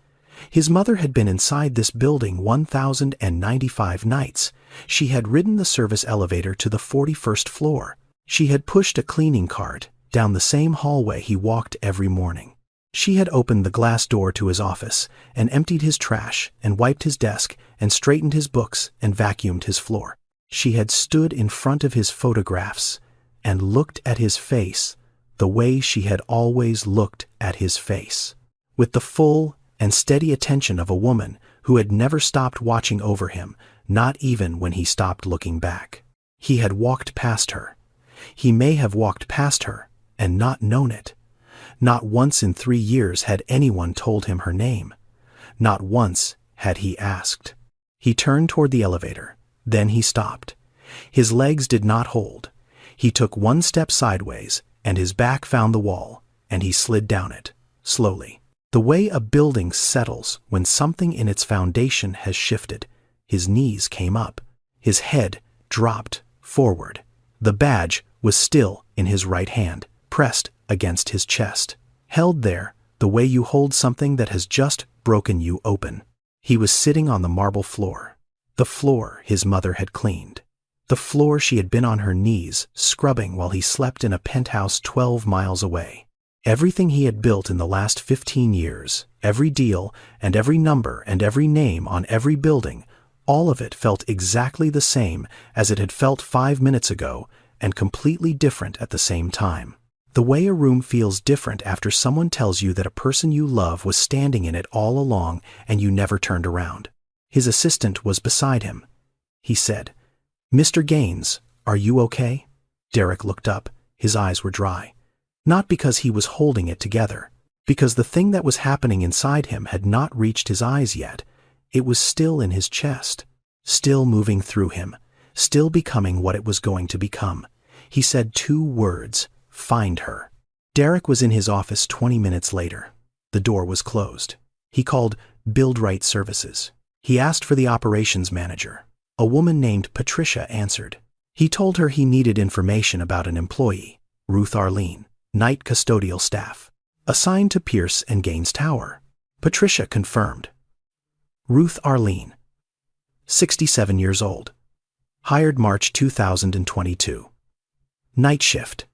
His mother had been inside this building 1,095 nights. She had ridden the service elevator to the 41st floor. She had pushed a cleaning cart down the same hallway he walked every morning. She had opened the glass door to his office and emptied his trash and wiped his desk and straightened his books and vacuumed his floor. She had stood in front of his photographs and looked at his face the way she had always looked at his face, with the full and steady attention of a woman who had never stopped watching over him, not even when he stopped looking back. He had walked past her. He may have walked past her and not known it. Not once in 3 years had anyone told him her name. Not once had he asked. He turned toward the elevator. Then he stopped. His legs did not hold. He took one step sideways, and his back found the wall, and he slid down it, slowly. The way a building settles when something in its foundation has shifted. His knees came up. His head dropped forward. The badge was still in his right hand, pressed against his chest, held there the way you hold something that has just broken you open. He was sitting on the marble floor, the floor his mother had cleaned, the floor she had been on her knees scrubbing while he slept in a penthouse 12 miles away. Everything he had built in the last 15 years, every deal and every number and every name on every building, all of it felt exactly the same as it had felt 5 minutes ago, and completely different at the same time. The way a room feels different after someone tells you that a person you love was standing in it all along and you never turned around. His assistant was beside him. He said, "Mr. Gaines, are you okay?" Derek looked up. His eyes were dry. Not because he was holding it together, because the thing that was happening inside him had not reached his eyes yet. It was still in his chest, still moving through him, still becoming what it was going to become. He said 2 words, "Find her." Derek was in his office 20 minutes later. The door was closed. He called Build Right Services. He asked for the operations manager. A woman named Patricia answered. He told her he needed information about an employee, Ruth Arlene, night custodial staff, assigned to Pierce and Gaines Tower. Patricia confirmed. Ruth Arlene, 67 years old. Hired March 2022. Night shift.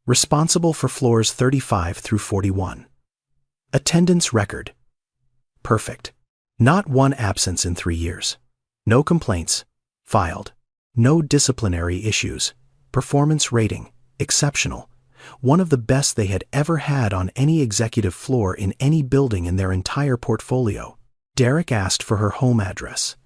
Responsible for floors 35 through 41. Attendance record. Perfect. Not one absence in 3 years. No complaints filed. No disciplinary issues. Performance rating, exceptional. One of the best they had ever had on any executive floor in any building in their entire portfolio. Derek asked for her home address.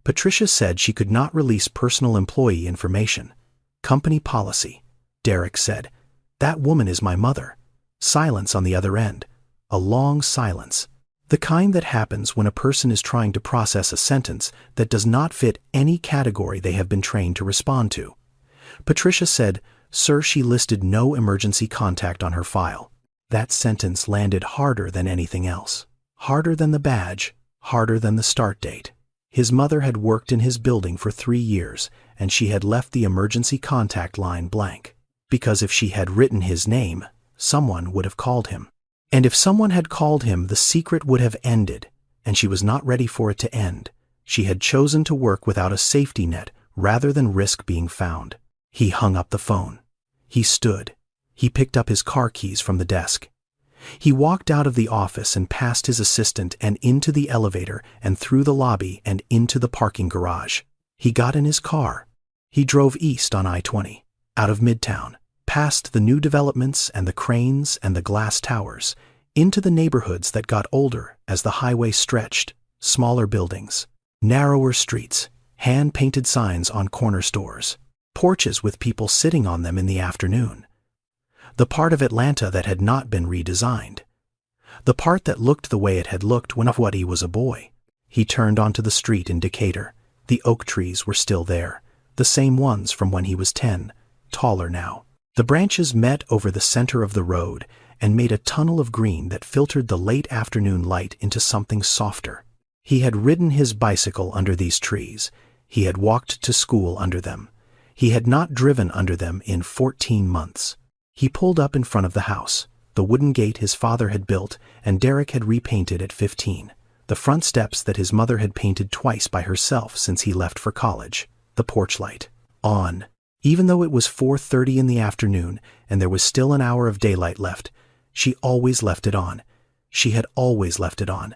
Patricia said she could not release personal employee information. Company policy. Derek said, "That woman is my mother." Silence on the other end. A long silence. The kind that happens when a person is trying to process a sentence that does not fit any category they have been trained to respond to. Patricia said, "Sir, she listed no emergency contact on her file." That sentence landed harder than anything else. Harder than the badge, harder than the start date. His mother had worked in his building for 3 years, and she had left the emergency contact line blank. Because if she had written his name, someone would have called him. And if someone had called him, the secret would have ended, and she was not ready for it to end. She had chosen to work without a safety net rather than risk being found. He hung up the phone. He stood. He picked up his car keys from the desk. He walked out of the office and past his assistant and into the elevator and through the lobby and into the parking garage. He got in his car. He drove east on I-20, out of Midtown, past the new developments and the cranes and the glass towers, into the neighborhoods that got older as the highway stretched, smaller buildings, narrower streets, hand-painted signs on corner stores, porches with people sitting on them in the afternoon. The part of Atlanta that had not been redesigned. The part that looked the way it had looked when he was a boy. He turned onto the street in Decatur. The oak trees were still there, the same ones from when he was 10, taller now. The branches met over the center of the road and made a tunnel of green that filtered the late afternoon light into something softer. He had ridden his bicycle under these trees. He had walked to school under them. He had not driven under them in 14 months. He pulled up in front of the house, the wooden gate his father had built and Derek had repainted at 15. The front steps that his mother had painted twice by herself since he left for college. The porch light. On. Even though it was 4:30 in the afternoon and there was still an hour of daylight left, she always left it on. She had always left it on.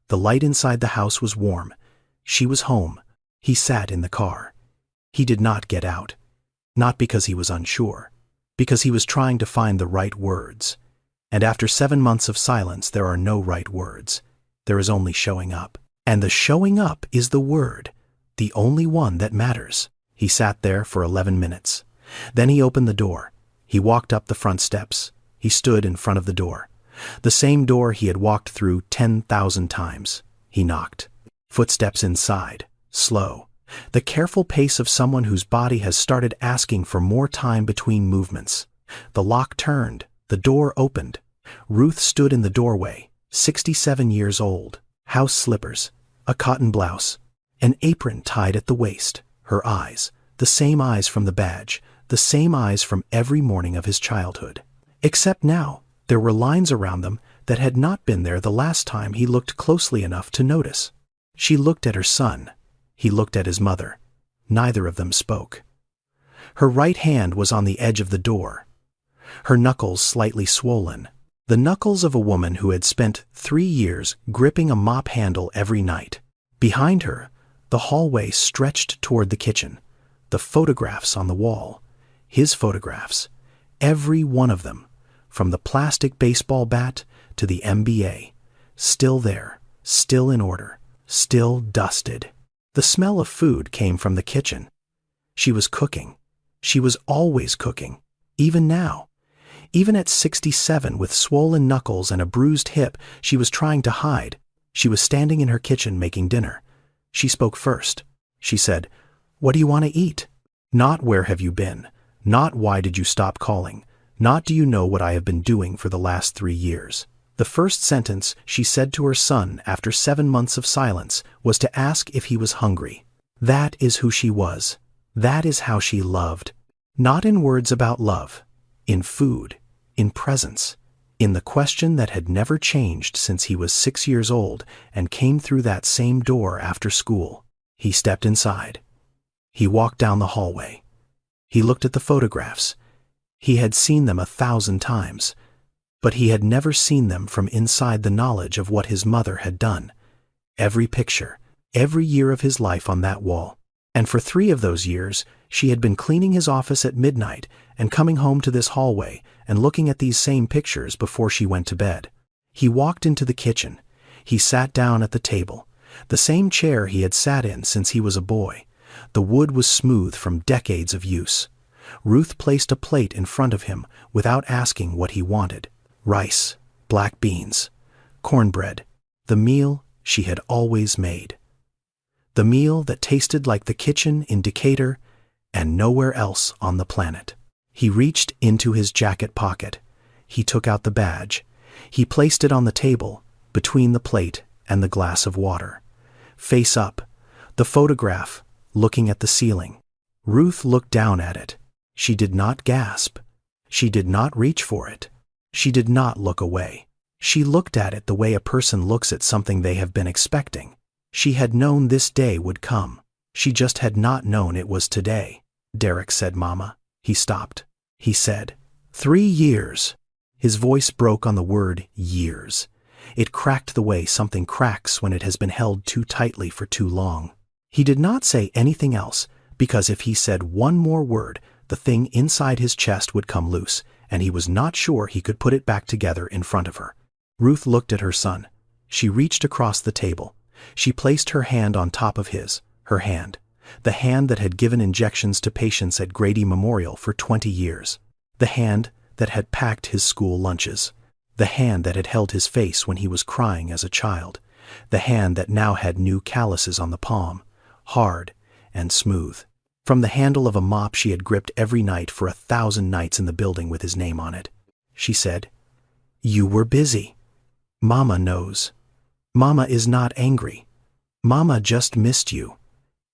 The light inside the house was warm. She was home. He sat in the car. He did not get out. Not because he was unsure. Because he was trying to find the right words. And after 7 months of silence, there are no right words. There is only showing up. And the showing up is the word, the only one that matters. He sat there for 11 minutes. Then he opened the door. He walked up the front steps. He stood in front of the door. The same door he had walked through 10,000 times. He knocked. Footsteps inside. Slow. The careful pace of someone whose body has started asking for more time between movements. The lock turned. The door opened. Ruth stood in the doorway, 67 years old. House slippers. A cotton blouse. An apron tied at the waist. Her eyes. The same eyes from the badge. The same eyes from every morning of his childhood. Except now, there were lines around them that had not been there the last time he looked closely enough to notice. She looked at her son. He looked at his mother. Neither of them spoke. Her right hand was on the edge of the door. Her knuckles slightly swollen. The knuckles of a woman who had spent 3 years gripping a mop handle every night. Behind her, the hallway stretched toward the kitchen. The photographs on the wall. His photographs. Every one of them. From the plastic baseball bat to the MBA. Still there. Still in order. Still dusted. The smell of food came from the kitchen. She was cooking. She was always cooking. Even now. Even at 67 with swollen knuckles and a bruised hip, she was trying to hide. She was standing in her kitchen making dinner. She spoke first. She said, "What do you want to eat?" Not "Where have you been?" Not "Why did you stop calling?" Not "Do you know what I have been doing for the last 3 years?" The first sentence she said to her son after 7 months of silence was to ask if he was hungry. That is who she was. That is how she loved. Not in words about love. In food. In presence. In the question that had never changed since he was 6 years old and came through that same door after school. He stepped inside. He walked down the hallway. He looked at the photographs. He had seen them 1,000 times, but he had never seen them from inside the knowledge of what his mother had done. Every picture, every year of his life on that wall. And for 3 of those years, she had been cleaning his office at midnight and coming home to this hallway and looking at these same pictures before she went to bed. He walked into the kitchen. He sat down at the table, the same chair he had sat in since he was a boy. The wood was smooth from decades of use. Ruth placed a plate in front of him without asking what he wanted. Rice, black beans, cornbread, the meal she had always made. The meal that tasted like the kitchen in Decatur and nowhere else on the planet. He reached into his jacket pocket. He took out the badge. He placed it on the table, between the plate and the glass of water. Face up, the photograph, looking at the ceiling. Ruth looked down at it. She did not gasp. She did not reach for it. She did not look away. She looked at it the way a person looks at something they have been expecting. She had known this day would come. She just had not known it was today. Derek said, "Mama." He stopped. He said, 3 years. His voice broke on the word years. It cracked the way something cracks when it has been held too tightly for too long. He did not say anything else, because if he said one more word, the thing inside his chest would come loose, and he was not sure he could put it back together in front of her. Ruth looked at her son. She reached across the table. She placed her hand on top of his, her hand. The hand that had given injections to patients at Grady Memorial for 20 years. The hand that had packed his school lunches. The hand that had held his face when he was crying as a child. The hand that now had new calluses on the palm, hard and smooth. From the handle of a mop she had gripped every night for 1,000 nights in the building with his name on it. She said, "You were busy. Mama knows. Mama is not angry. Mama just missed you.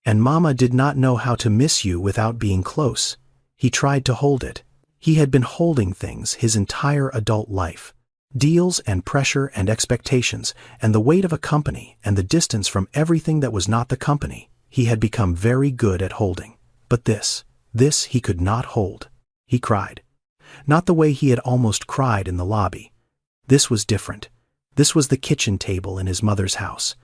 And Mama did not know how to miss you without being close." He tried to hold it. He had been holding things his entire adult life. Deals and pressure and expectations and the weight of a company and the distance from everything that was not the company, he had become very good at holding. But this he could not hold. He cried. Not the way he had almost cried in the lobby. This was different. This was the kitchen table in his mother's house.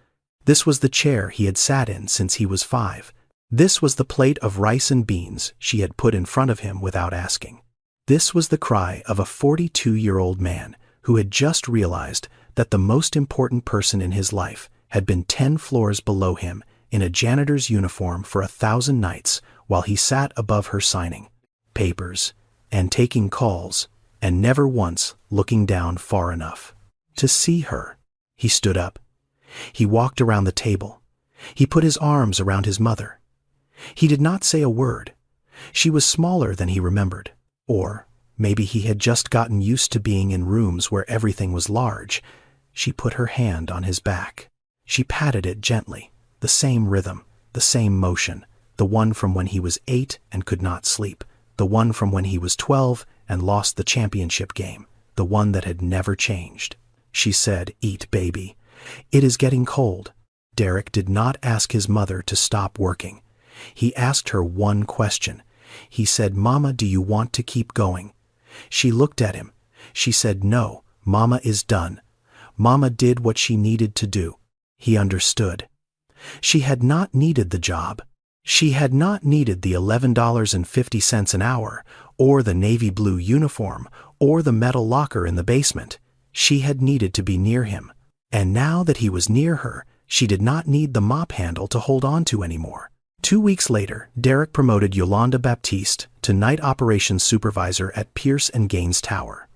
This was the chair he had sat in since he was 5. This was the plate of rice and beans she had put in front of him without asking. This was the cry of a 42-year-old man who had just realized that the most important person in his life had been 10 floors below him in a janitor's uniform for 1,000 nights while he sat above her signing papers and taking calls and never once looking down far enough to see her. He stood up. He walked around the table. He put his arms around his mother. He did not say a word. She was smaller than he remembered. Or maybe he had just gotten used to being in rooms where everything was large. She put her hand on his back. She patted it gently, the same rhythm, the same motion, the one from when he was 8 and could not sleep, the one from when he was 12 and lost the championship game, the one that had never changed. She said, "Eat, baby. It is getting cold." Derek did not ask his mother to stop working. He asked her one question. He said, "Mama, do you want to keep going?" She looked at him. She said, "No, Mama is done." Mama did what she needed to do. He understood. She had not needed the job. She had not needed the $11.50 an hour, or the navy blue uniform, or the metal locker in the basement. She had needed to be near him. And now that he was near her, she did not need the mop handle to hold on to anymore. 2 weeks later, Derek promoted Yolanda Baptiste to night operations supervisor at Pierce & Gaines Tower.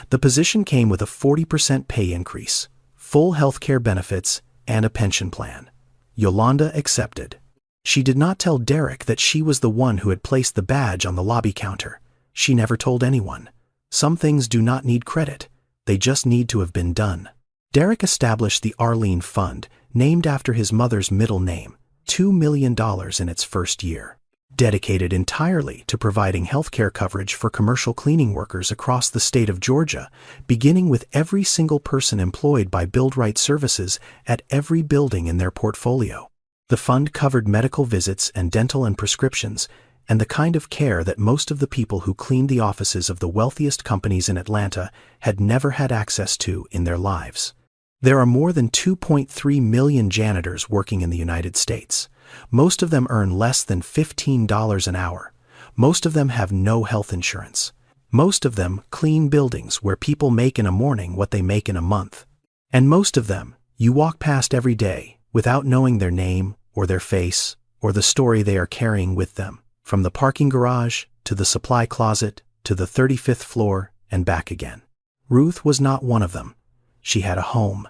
The position came with a 40% pay increase, full health care benefits, and a pension plan. Yolanda accepted. She did not tell Derek that she was the one who had placed the badge on the lobby counter. She never told anyone. Some things do not need credit. They just need to have been done. Derek established the Arlene Fund, named after his mother's middle name, $2 million in its first year. Dedicated entirely to providing health care coverage for commercial cleaning workers across the state of Georgia, beginning with every single person employed by BuildRight Services at every building in their portfolio. The fund covered medical visits and dental and prescriptions, and the kind of care that most of the people who cleaned the offices of the wealthiest companies in Atlanta had never had access to in their lives. There are more than 2.3 million janitors working in the United States. Most of them earn less than $15 an hour. Most of them have no health insurance. Most of them clean buildings where people make in a morning what they make in a month. And most of them you walk past every day without knowing their name or their face or the story they are carrying with them, from the parking garage to the supply closet to the 35th floor and back again. Ruth was not one of them. She had a home.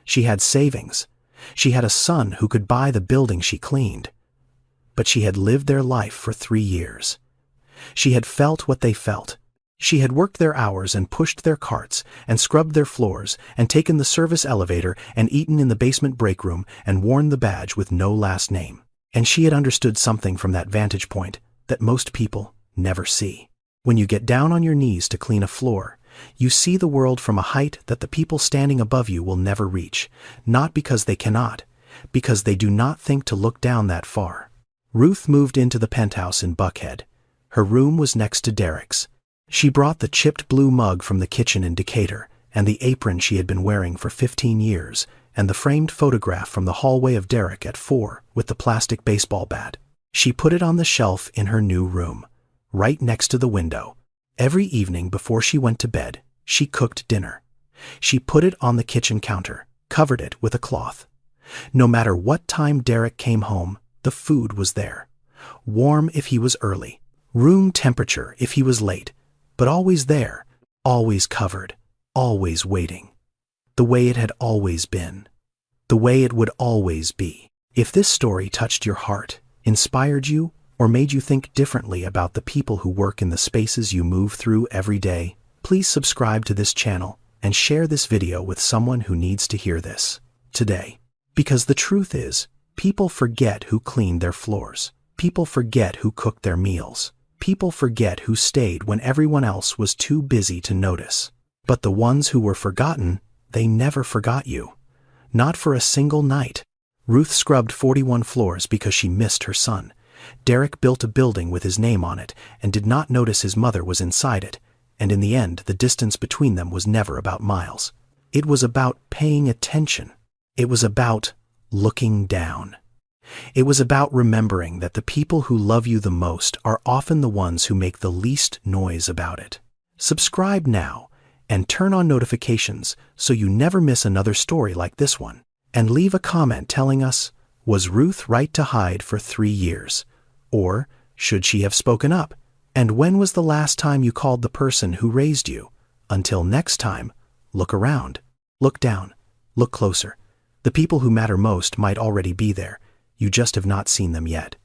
She had savings. She had a son who could buy the building she cleaned. But she had lived their life for 3 years. She had felt what they felt. She had worked their hours and pushed their carts and scrubbed their floors and taken the service elevator and eaten in the basement break room and worn the badge with no last name. And she had understood something from that vantage point that most people never see. When you get down on your knees to clean a floor, you see the world from a height that the people standing above you will never reach, not because they cannot, because they do not think to look down that far. Ruth moved into the penthouse in Buckhead. Her room was next to Derek's. She brought the chipped blue mug from the kitchen in Decatur, and the apron she had been wearing for 15 years, and the framed photograph from the hallway of Derek at 4 with the plastic baseball bat. She put it on the shelf in her new room, right next to the window. Every evening before she went to bed, she cooked dinner. She put it on the kitchen counter, covered it with a cloth. No matter what time Derek came home, the food was there. Warm if he was early, room temperature if he was late, but always there, always covered, always waiting. The way it had always been. The way it would always be. If this story touched your heart, inspired you, or made you think differently about the people who work in the spaces you move through every day, please subscribe to this channel and share this video with someone who needs to hear this today. Because the truth is, people forget who cleaned their floors. People forget who cooked their meals. People forget who stayed when everyone else was too busy to notice. But the ones who were forgotten, they never forgot you. Not for a single night. Ruth scrubbed 41 floors because she missed her son. Derek built a building with his name on it and did not notice his mother was inside it, and in the end the distance between them was never about miles. It was about paying attention. It was about looking down. It was about remembering that the people who love you the most are often the ones who make the least noise about it. Subscribe now and turn on notifications so you never miss another story like this one. And leave a comment telling us, was Ruth right to hide for 3 years? Or should she have spoken up? And when was the last time you called the person who raised you? Until next time, look around, look down, look closer. The people who matter most might already be there. You just have not seen them yet.